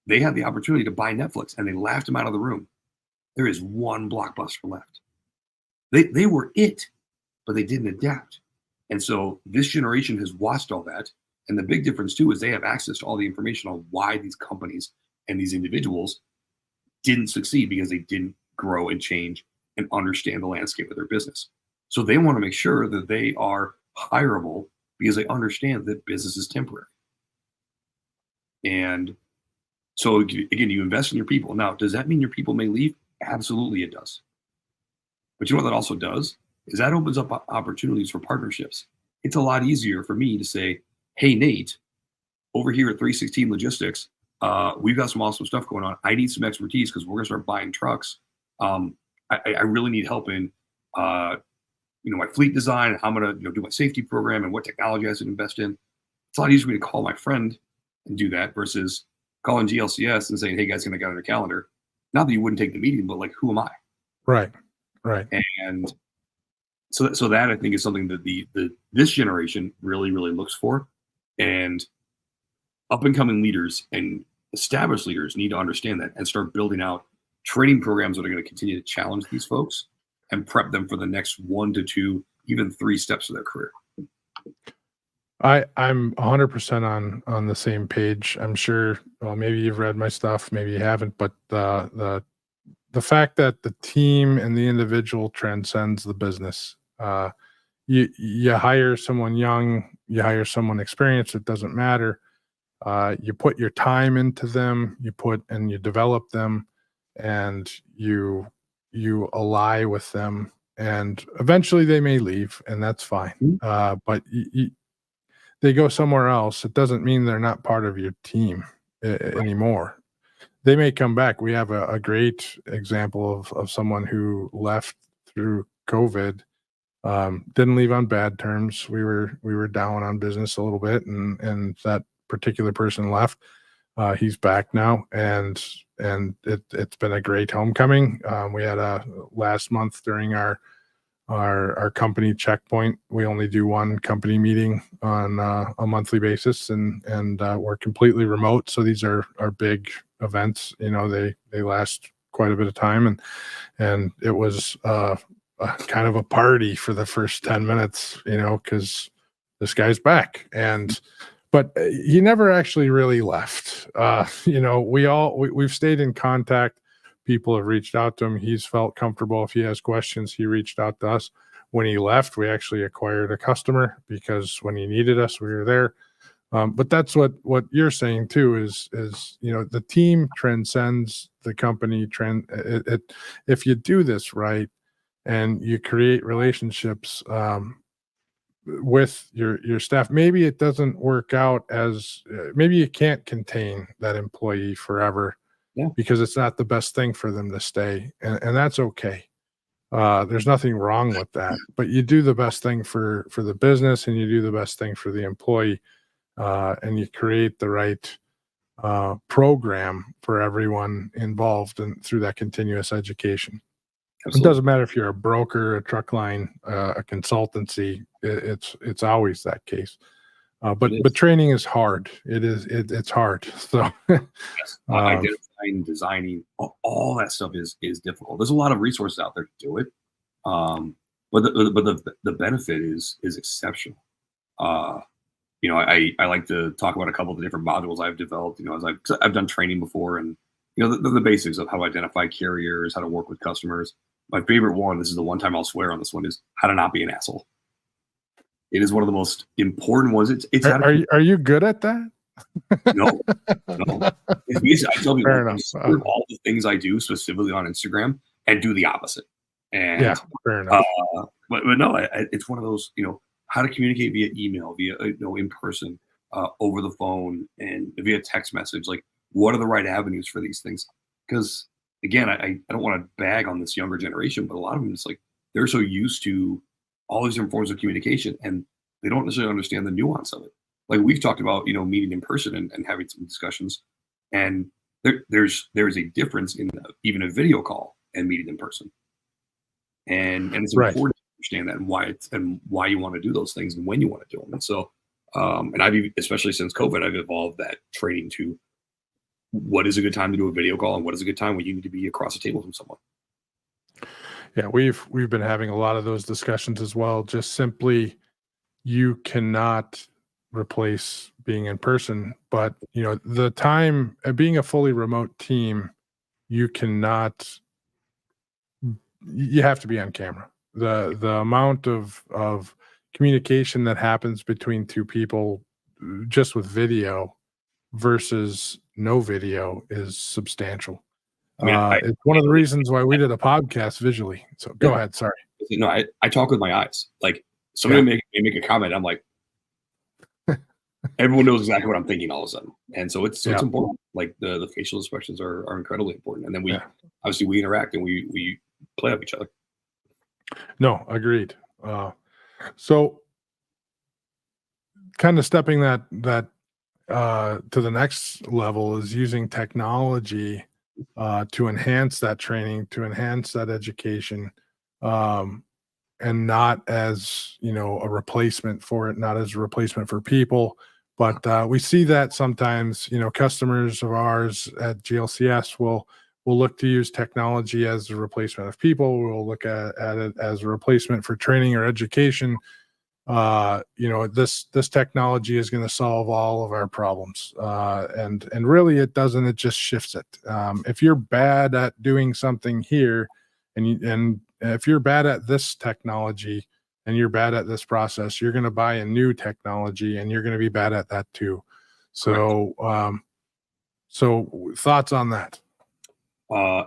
they had the opportunity to buy Netflix, and they laughed him out of the room. There is one Blockbuster left. They were it, but they didn't adapt. And so this generation has watched all that. And the big difference, too, is they have access to all the information on why these companies and these individuals didn't succeed, because they didn't grow and change and understand the landscape of their business. So they want to make sure that they are hireable, because they understand that business is temporary. And so, again, you invest in your people. Now, does that mean your people may leave? Absolutely, it does. But you know what that also does? Is that opens up opportunities for partnerships. It's a lot easier for me to say, hey, Nate, over here at 316 Logistics, we've got some awesome stuff going on. I need some expertise because we're going to start buying trucks. I really need help in my fleet design, and how I'm going to do my safety program, and what technology I should invest in. It's a lot easier for me to call my friend and do that versus calling GLCS and saying, hey guys, can I get on your calendar? Not that you wouldn't take the meeting, but like, who am I? Right. And so that, I think, is something that this generation really, really looks for. And up and coming leaders and established leaders need to understand that and start building out training programs that are going to continue to challenge these folks and prep them for the next 1 to 2, even 3 steps of their career. I'm 100% on the same page. I'm sure, well, maybe you've read my stuff, maybe you haven't, but the fact that the team and the individual transcends the business. You hire someone young, you hire someone experienced, it doesn't matter. You put your time into them, you develop them, and you you ally with them, and eventually they may leave, and that's fine. But they go somewhere else. It doesn't mean they're not part of your team anymore. They may come back. We have a great example of someone who left through COVID. Didn't leave on bad terms. We were down on business a little bit, and that particular person left. He's back now, and it's been a great homecoming. We had a last month during our company checkpoint. We only do one company meeting on a monthly basis, and we're completely remote. So these are big events. They last quite a bit of time, and it was kind of a party for the first 10 minutes, because this guy's back. But he never actually really left. We've stayed in contact. People have reached out to him. He's felt comfortable. If he has questions, he reached out to us. When he left, we actually acquired a customer, because when he needed us, we were there. But that's what you're saying too, is the team transcends the company trend. If you do this right and you create relationships with your staff, maybe it doesn't work out as maybe you can't contain that employee forever. Yeah. Because it's not the best thing for them to stay, and that's okay. There's nothing wrong with that, but you do the best thing for the business, and you do the best thing for the employee, and you create the right program for everyone involved and through that continuous education. Absolutely. It doesn't matter if you're a broker, a truck line, a consultancy. It's always that case. But training is hard. It's hard. So yes. Identifying, designing, all that stuff is difficult. There's a lot of resources out there to do it, but the benefit is exceptional. I like to talk about a couple of the different modules I've developed. As I've done training before, and the basics of how to identify carriers, how to work with customers. My favorite one, this is the one time I'll swear on this one, is how to not be an asshole. It is one of the most important ones. Are you good at that? No. I tell people all the things I do specifically on Instagram and do the opposite. And yeah, fair enough. But no, it's one of those, how to communicate via email, via in person, over the phone, and via text message. Like, what are the right avenues for these things? Because again, I don't want to bag on this younger generation, but a lot of them, it's like they're so used to all these different forms of communication, and they don't necessarily understand the nuance of it. Like we've talked about, meeting in person and having some discussions, and there's a difference in even a video call and meeting in person, and it's important to understand that and why you want to do those things and when you want to do them. And so, and I've especially since COVID, I've evolved that training to what is a good time to do a video call and what is a good time when you need to be across the table from someone. Yeah, we've been having a lot of those discussions as well. Just simply, you cannot replace being in person, but the time being a fully remote team, you have to be on camera. The amount of communication that happens between two people just with video versus no video is substantial. It's one of the reasons why we did a podcast visually. So go ahead. Sorry. No, I talk with my eyes. Like somebody may make a comment, I'm like, everyone knows exactly what I'm thinking all of a sudden. And so it's important. Like the facial expressions are incredibly important. And then obviously we interact and we play off each other. No, agreed. So kind of stepping that to the next level is using technology to enhance that training, to enhance that education, and not as a replacement for it, not as a replacement for people. But we see that sometimes, customers of ours at GLCS will look to use technology as a replacement of people. We'll look at it as a replacement for training or education. This technology is going to solve all of our problems. And really it doesn't, it just shifts it. If you're bad at doing something here and if you're bad at this technology and you're bad at this process, you're going to buy a new technology and you're going to be bad at that too. So, so thoughts on that?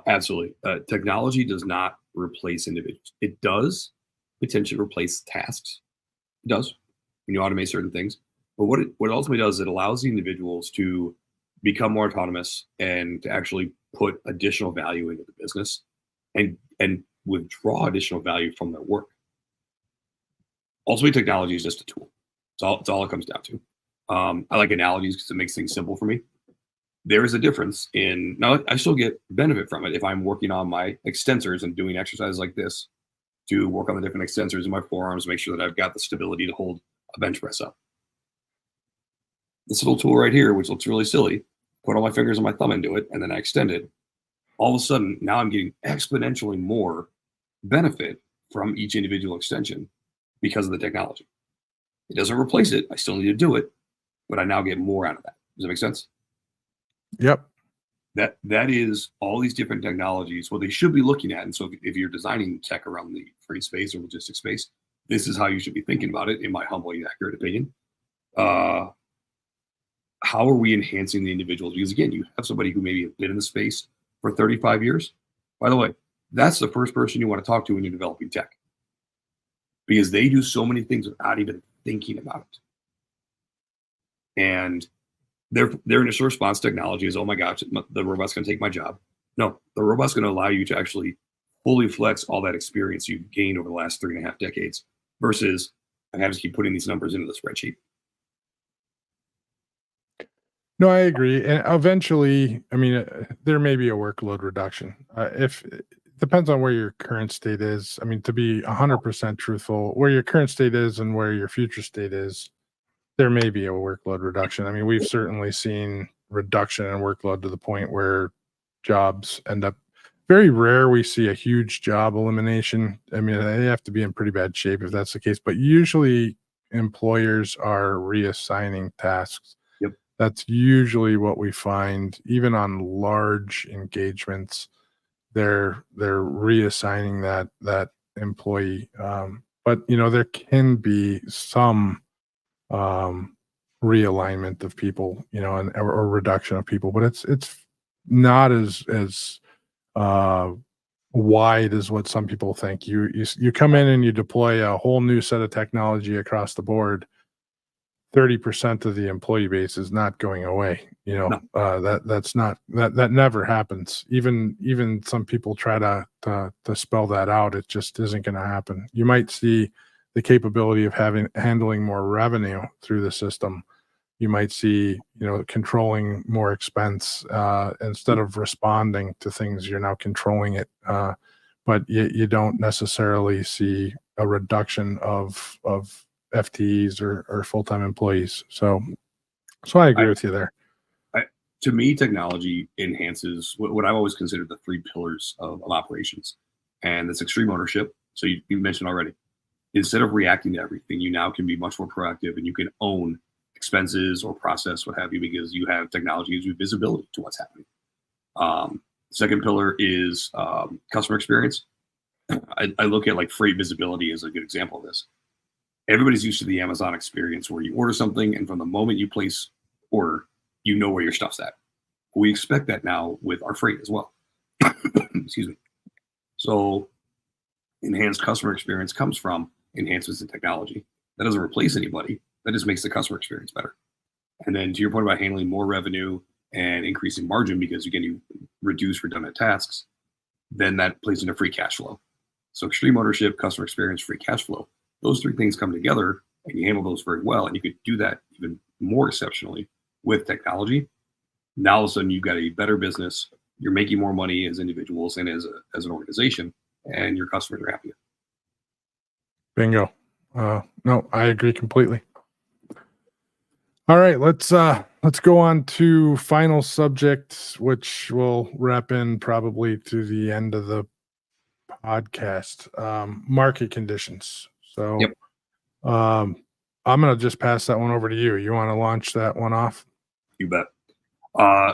Absolutely. Technology does not replace individuals. It does potentially replace tasks. It does when you automate certain things. But what it ultimately does, it allows the individuals to become more autonomous and to actually put additional value into the business and withdraw additional value from their work. Ultimately, technology is just a tool. It's all it comes down to. I like analogies because it makes things simple for me. There is a difference in now. I still get benefit from it if I'm working on my extensors and doing exercises like this to work on the different extensors in my forearms, make sure that I've got the stability to hold a bench press up. This little tool right here, which looks really silly, put all my fingers and my thumb into it, and then I extend it. All of a sudden, now I'm getting exponentially more benefit from each individual extension because of the technology. It doesn't replace it. I still need to do it, but I now get more out of that. Does that make sense? Yep. That is all these different technologies, what they should be looking at. And so if you're designing tech around the free space or logistics space, this is how you should be thinking about it, in my humble and accurate opinion. How are we enhancing the individuals? Because again, you have somebody who maybe has been in the space for 35 years. By the way, that's the first person you want to talk to when you're developing tech, because they do so many things without even thinking about it. And their initial response technology is, oh my gosh, the robot's going to take my job. No, the robot's going to allow you to actually fully flex all that experience you've gained over the last 3.5 decades versus I have to keep putting these numbers into the spreadsheet. No, I agree. And eventually, I mean, there may be a workload reduction. If it depends on where your current state is. I mean, to be 100% truthful, where your current state is and where your future state is, there may be a workload reduction. I mean, we've certainly seen reduction in workload to the point where jobs end up very rare. We see a huge job elimination. I mean, they have to be in pretty bad shape if that's the case, but usually employers are reassigning tasks. Yep. That's usually what we find, even on large engagements. They're reassigning that employee. But there can be some realignment of people, or reduction of people, but it's not as wide as what some people think. You come in and you deploy a whole new set of technology across the board. 30% of the employee base is not going away. No. That never happens. Even some people try to spell that out. It just isn't going to happen. You might see the capability of handling more revenue through the system. You might see, controlling more expense instead of responding to things. You're now controlling it, but you don't necessarily see a reduction of FTEs or full-time employees. So I agree with you there. To me, technology enhances what I've always considered the 3 pillars of operations, and that's extreme ownership. So you mentioned already. Instead of reacting to everything, you now can be much more proactive and you can own expenses or process, what have you, because you have technology gives you visibility to what's happening. Second pillar is customer experience. I look at like freight visibility as a good example of this. Everybody's used to the Amazon experience where you order something and from the moment you place order, you know where your stuff's at. We expect that now with our freight as well. Excuse me. So enhanced customer experience comes from enhancements in technology. That doesn't replace anybody. That just makes the customer experience better. And then to your point about handling more revenue and increasing margin, because again, you reduce redundant tasks, then that plays into free cash flow. So extreme ownership, customer experience, free cash flow. Those 3 things come together and you handle those very well. And you could do that even more exceptionally with technology. Now all of a sudden you've got a better business. You're making more money as individuals and as an organization, and your customers are happier. Bingo. No, I agree completely. All right, let's go on to final subject, which will wrap in probably to the end of the podcast. Market conditions. So, Yep. I'm gonna just pass that one over to you. You want to launch that one off? You bet.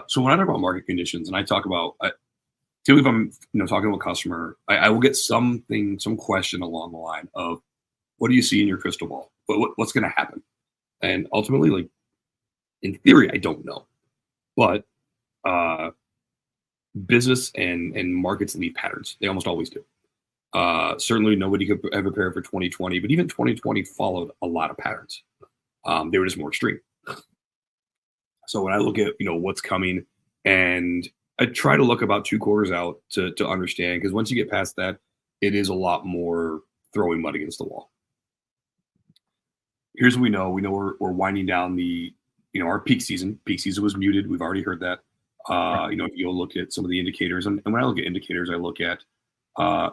So when I talk about market conditions and I talk about, typically if I'm talking to a customer, I will get some question along the line of, what do you see in your crystal ball? What's going to happen? And ultimately, like in theory, I don't know, but business and markets leave patterns. They almost always do. Certainly nobody could ever prepare for 2020, but even 2020 followed a lot of patterns. They were just more extreme. So when I look at what's coming, and I try to look about 2 quarters out to understand, because once you get past that, it is a lot more throwing mud against the wall. Here's what we know. We know we're winding down our peak season. Peak season was muted. We've already heard that. If you look at some of the indicators, and when I look at indicators, I look at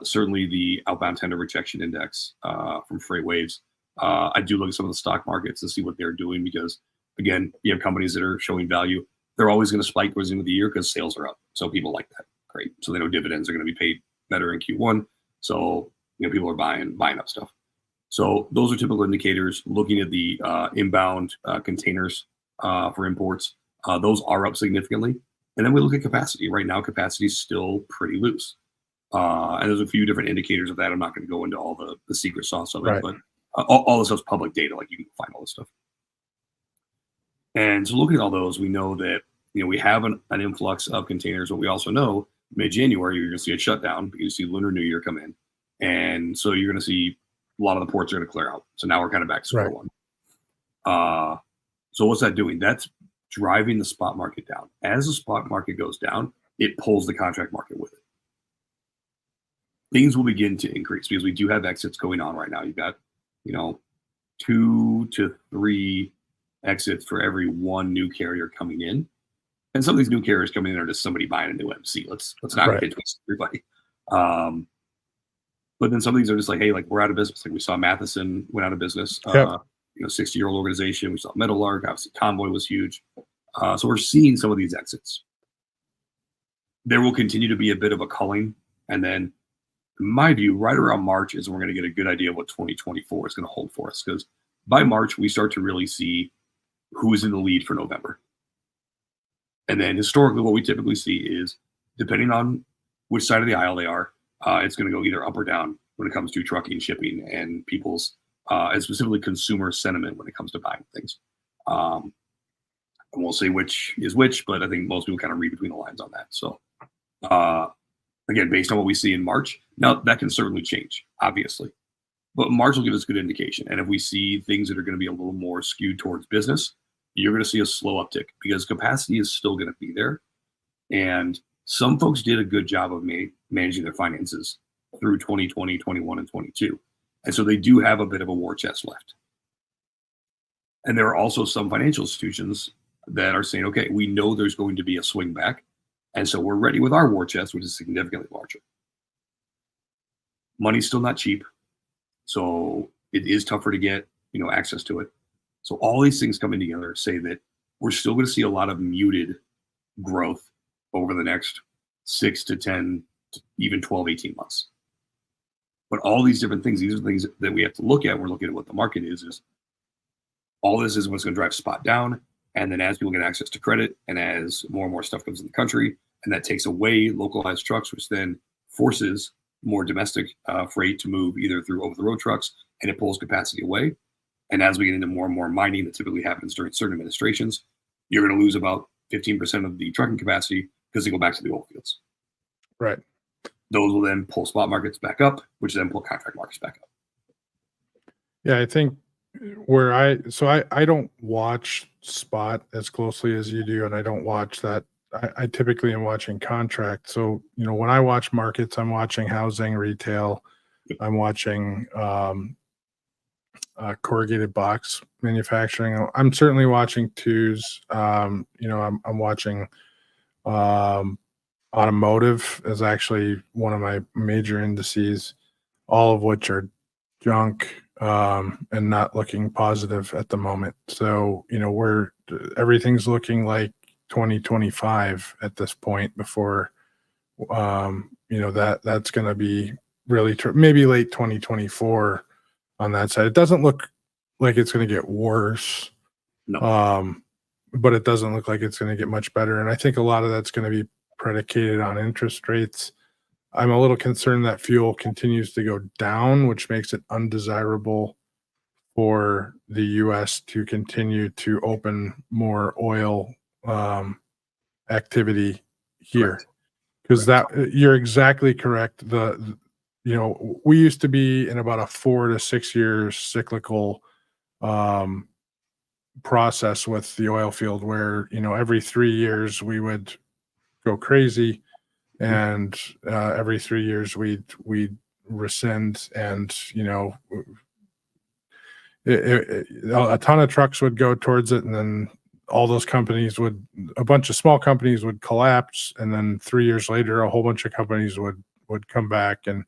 certainly the outbound tender rejection index from freight waves. I do look at some of the stock markets and see what they're doing, because again, you have companies that are showing value. They're always going to spike towards the end of the year because sales are up. So people like that. Great. So they know dividends are going to be paid better in Q1. So people are buying up stuff. So those are typical indicators. Looking at the inbound containers for imports, those are up significantly. And then we look at capacity. Right now, capacity is still pretty loose. And there's a few different indicators of that. I'm not going to go into all the secret sauce of it, but all this stuff's public data. Like, you can find all this stuff. And so looking at all those, we know that we have an influx of containers, but we also know mid-January you're going to see a shutdown because you see Lunar New Year come in, and so you're going to see a lot of the ports are going to clear out. So now we're kind of back to square one. So what's that doing? That's driving the spot market down. As the spot market goes down, it pulls the contract market with it. Things will begin to increase because we do have exits going on right now. You've got 2 to 3 exits for every 1 new carrier coming in, and some of these new carriers coming in are just somebody buying a new MC. Let's not get twist everybody. But then some of these are just like, hey, like, we're out of business. Like, we saw Matheson went out of business. 60-year-old organization. We saw Meadowlark. Obviously, Convoy was huge. So we're seeing some of these exits. There will continue to be a bit of a culling, and then, in my view, right around March is when we're going to get a good idea of what 2024 is going to hold for us, because by March we start to really see who is in the lead for November. And then historically, what we typically see is, depending on which side of the aisle they are, it's going to go either up or down when it comes to trucking, shipping, and people's, and specifically consumer sentiment when it comes to buying things. I won't say which is which, but I think most people kind of read between the lines on that. So, again, based on what we see in March, now that can certainly change, obviously. But March will give us a good indication. And if we see things that are going to be a little more skewed towards business, you're going to see a slow uptick because capacity is still going to be there. And some folks did a good job of managing their finances through 2020, 21, and 22. And so they do have a bit of a war chest left. And there are also some financial institutions that are saying, okay, we know there's going to be a swing back. And so we're ready with our war chest, which is significantly larger. Money's still not cheap. So it is tougher to get, access to it. So all these things coming together say that we're still going to see a lot of muted growth over the next 6 to 10, to even 12, 18 months. But all these different things, these are things that we have to look at. We're looking at what the market is all this is what's going to drive spot down. And then as people get access to credit and as more and more stuff comes in the country, and that takes away localized trucks, which then forces more domestic freight to move either through over-the-road trucks, and it pulls capacity away. And as we get into more and more mining that typically happens during certain administrations, you're going to lose about 15% of the trucking capacity because they go back to the oil fields. Right. Those will then pull spot markets back up, which then pull contract markets back up. Yeah, I think I don't watch spot as closely as you do, and I don't watch that. I typically am watching contract. So, when I watch markets, I'm watching housing, retail, I'm watching corrugated box manufacturing. I'm certainly watching twos. I'm watching automotive is actually one of my major indices, all of which are junk and not looking positive at the moment. So, everything's looking like 2025 at this point before, that's going to be really maybe late 2024 on that side. It doesn't look like it's going to get worse. No. But it doesn't look like it's going to get much better. And I think a lot of that's going to be predicated on interest rates. I'm a little concerned that fuel continues to go down, which makes it undesirable for the U.S. to continue to open more oil activity here. Because you're exactly correct. we used to be in about a 4 to 6 years cyclical um, process with the oil field where, every 3 years we would go crazy, and every 3 years we'd rescind, and a ton of trucks would go towards it, and then all those companies a bunch of small companies would collapse, and then 3 years later, a whole bunch of companies would come back, and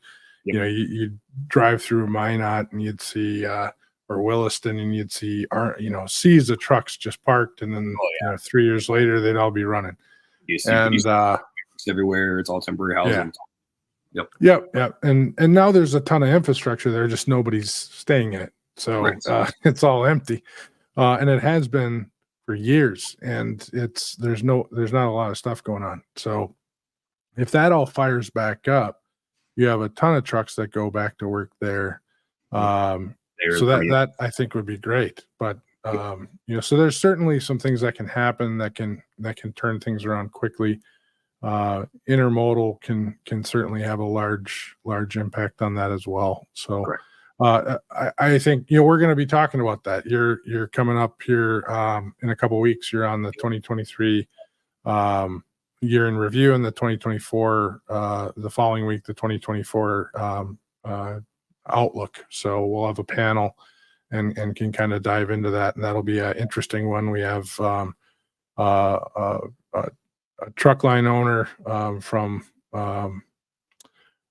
Yep. you'd drive through Minot and you'd see or Williston, and you'd see seas of trucks just parked, and then Oh yeah. 3 years later they'd all be running, You see and it's everywhere. It's all temporary housing. Yep. yep, and now there's a ton of infrastructure there, just nobody's staying in it, so Right. it's all empty, and it has been for years, and there's not a lot of stuff going on. So if that all fires back up, you have a ton of trucks that go back to work there. So that I think would be great. But so there's certainly some things that can happen that can turn things around quickly. Intermodal can certainly have a large impact on that as well. So I think we're going to be talking about that. You're coming up here in a couple of weeks. You're on the 2023 year in review, and the 2024 the following week the 2024 outlook. So we'll have a panel and can kind of dive into that, and that'll be an interesting one. We have a truck line owner from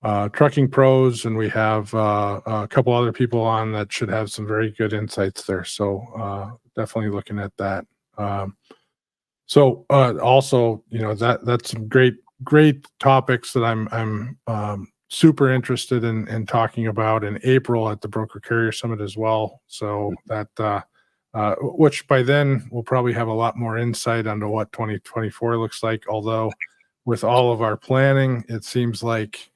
Trucking Pros, and we have a couple other people on that should have some very good insights there. So definitely looking at that. So also, that's some great topics that I'm super interested in talking about in April at the Broker Carrier Summit as well. So that which by then we'll probably have a lot more insight onto what 2024 looks like. Although with all of our planning, it seems like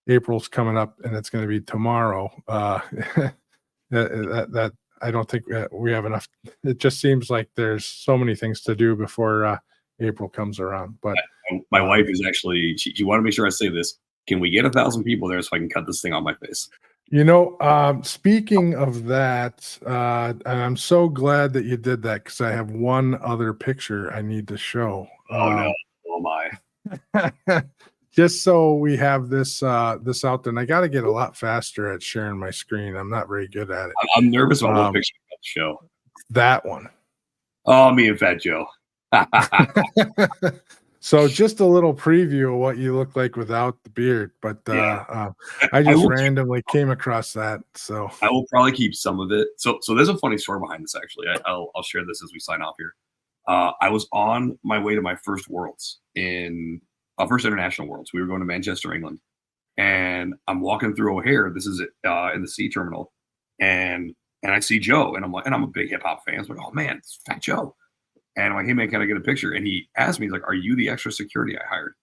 April's coming up and it's going to be tomorrow. That I don't think we have enough. It just seems like there's so many things to do before April comes around. But my wife is actually, she wanted to make sure I say this. Can we get 1,000 people there so I can cut this thing on my face? Speaking of that, and I'm so glad that you did that, because I have one other picture I need to show. Oh no! Oh my! Just so we have this out there, and I got to get a lot faster at sharing my screen. I'm not very good at it. I'm nervous about what picture to show. That one. Oh, me and Fat Joe. So just a little preview of what you look like without the beard, but I just randomly came across that. So I will probably keep some of it. So there's a funny story behind this, actually. I'll share this as we sign off here. I was on my way to my first Worlds first international Worlds. We were going to Manchester, England, and I'm walking through O'Hare. This is in the C terminal, and I see Joe, and I'm a big hip hop fan. So I'm like, oh man, it's Fat Joe. And I'm like, hey man, can I get a picture? And he asked me, he's like, are you the extra security I hired?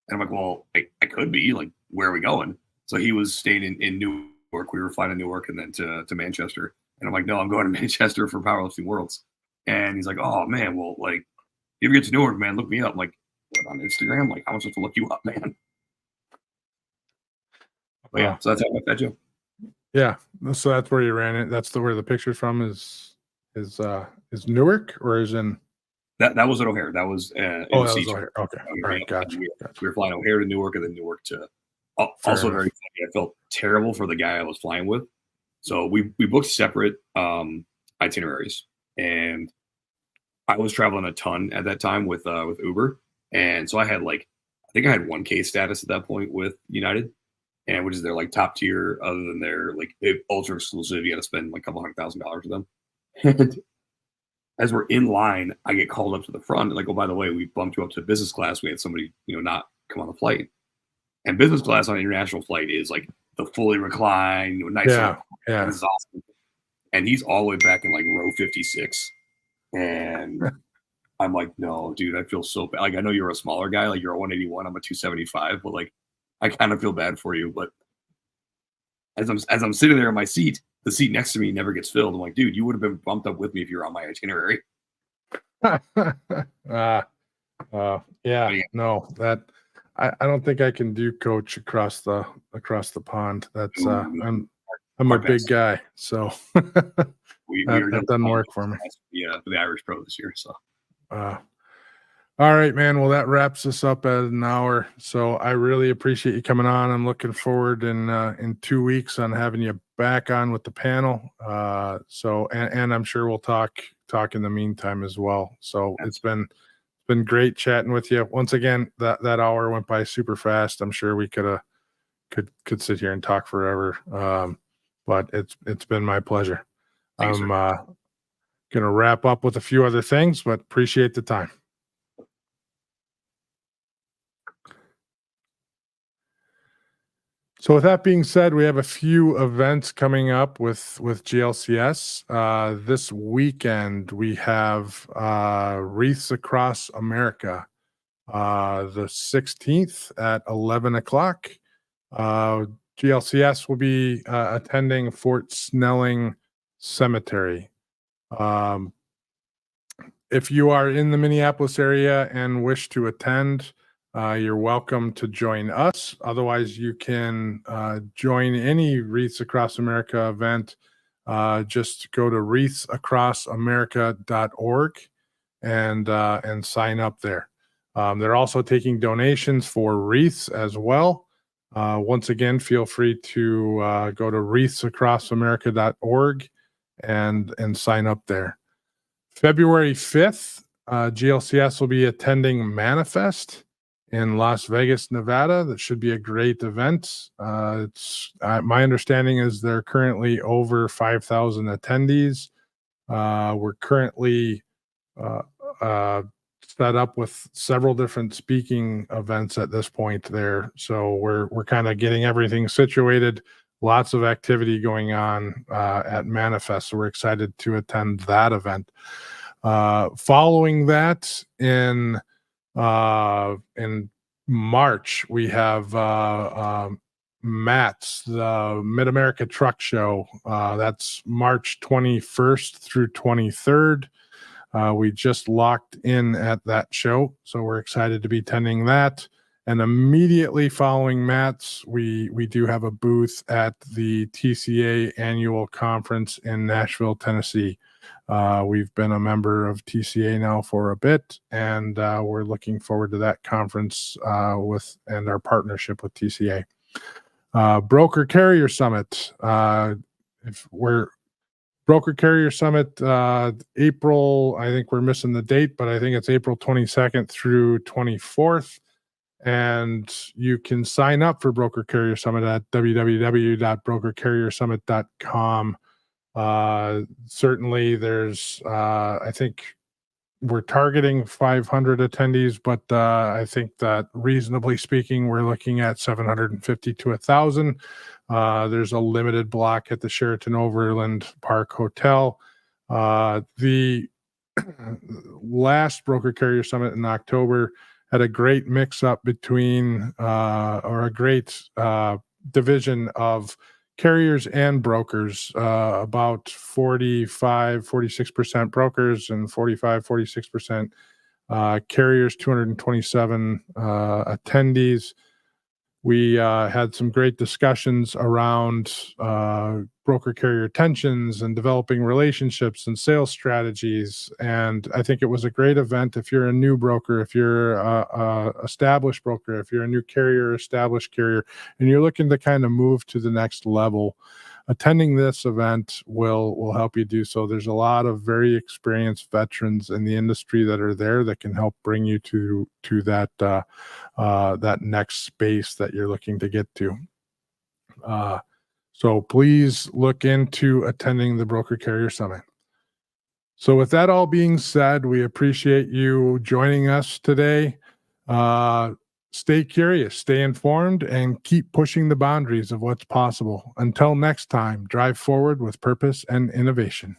And I'm like, well, I could be. Like, where are we going? So he was staying in Newark. We were flying to Newark and then to Manchester. And I'm like, no, I'm going to Manchester for Powerlifting Worlds. And he's like, oh man, well, like, if you ever get to Newark, man, look me up. I'm like, what, on Instagram? Like, how am I supposed to look you up, man? But yeah, so that's how I met Joe. Yeah, so that's where you ran it. That's where the picture's from is Newark, or is in that was at O'Hare. That was that was O'Hare. Okay, all right, gotcha. We were flying O'Hare to Newark, and then Newark to. Also very funny. I felt terrible for the guy I was flying with, so we booked separate itineraries, and I was traveling a ton at that time with Uber, and so I had I think I had 1K status at that point with United, and which is their top tier, other than their ultra exclusive. You got to spend a couple $100,000 with them. And as we're in line, I get called up to the front, and oh, by the way, we bumped you up to business class. We had somebody not come on the flight, and business class on an international flight is the fully reclined, nice. Yeah. This is awesome. And he's all the way back in row 56. And I'm like, no, dude, I feel so bad. I know you're a smaller guy, you're a 181, I'm a 275, but I kind of feel bad for you. But as I'm sitting there in my seat, the seat next to me never gets filled. I'm like, dude, you would have been bumped up with me if you were on my itinerary. Yeah, no, that I don't think I can do coach across the pond. That's Ooh, I'm a hard big pass. guy, so We are that done doesn't work for me. for the Irish Pro this year. So Uh, all right, man. Well, that wraps us up at an hour. So I really appreciate you coming on. I'm looking forward in 2 weeks on having you back on with the panel. And I'm sure we'll talk in the meantime as well. So it's been great chatting with you. Once again, that hour went by super fast. I'm sure we could sit here and talk forever. But it's been my pleasure. thank you, I'm sir. gonna wrap up with a few other things, but appreciate the time. So with that being said, we have a few events coming up with GLCS. This weekend we have Wreaths Across America, the 16th at 11 o'clock. GLCS will be attending Fort Snelling Cemetery. If you are in the Minneapolis area and wish to attend, you're welcome to join us. Otherwise, you can join any Wreaths Across America event. Just go to wreathsacrossamerica.org and sign up there. They're also taking donations for wreaths as well. Once again, feel free to go to wreathsacrossamerica.org and sign up there. February 5th, GLCS will be attending Manifest in Las Vegas, Nevada. That should be a great event. It's my understanding is there are currently over 5,000 attendees. We're currently set up with several different speaking events at this point there. So we're kind of getting everything situated. Lots of activity going on at Manifest. So we're excited to attend that event. Following that in March, we have MATS, the Mid-America Truck Show. That's March 21st through 23rd. We just locked in at that show, so we're excited to be attending that. And immediately following MATS, we do have a booth at the TCA annual conference in Nashville, Tennessee. We've been a member of TCA now for a bit, and we're looking forward to that conference and our partnership with TCA. Broker Carrier Summit. Broker Carrier Summit, April, I think we're missing the date, but I think it's April 22nd through 24th. And you can sign up for Broker Carrier Summit at www.brokercarriersummit.com. Certainly there's, I think we're targeting 500 attendees, but I think that reasonably speaking, we're looking at 750 to 1,000. There's a limited block at the Sheraton Overland Park Hotel. The last Broker Carrier Summit in October had a great mix-up between, or a great division of carriers and brokers, about 46% brokers and 46% carriers, 227 attendees. We had some great discussions around broker carrier tensions and developing relationships and sales strategies. And I think it was a great event. If you're a new broker, if you're a established broker, if you're a new carrier, established carrier, and you're looking to kind of move to the next level, attending this event will help you do so. There's a lot of very experienced veterans in the industry that are there that can help bring you to that that next space that you're looking to get to. So please look into attending the Broker Carrier Summit. So with that all being said, we appreciate you joining us today. Stay curious, stay informed, and keep pushing the boundaries of what's possible. Until next time, drive forward with purpose and innovation.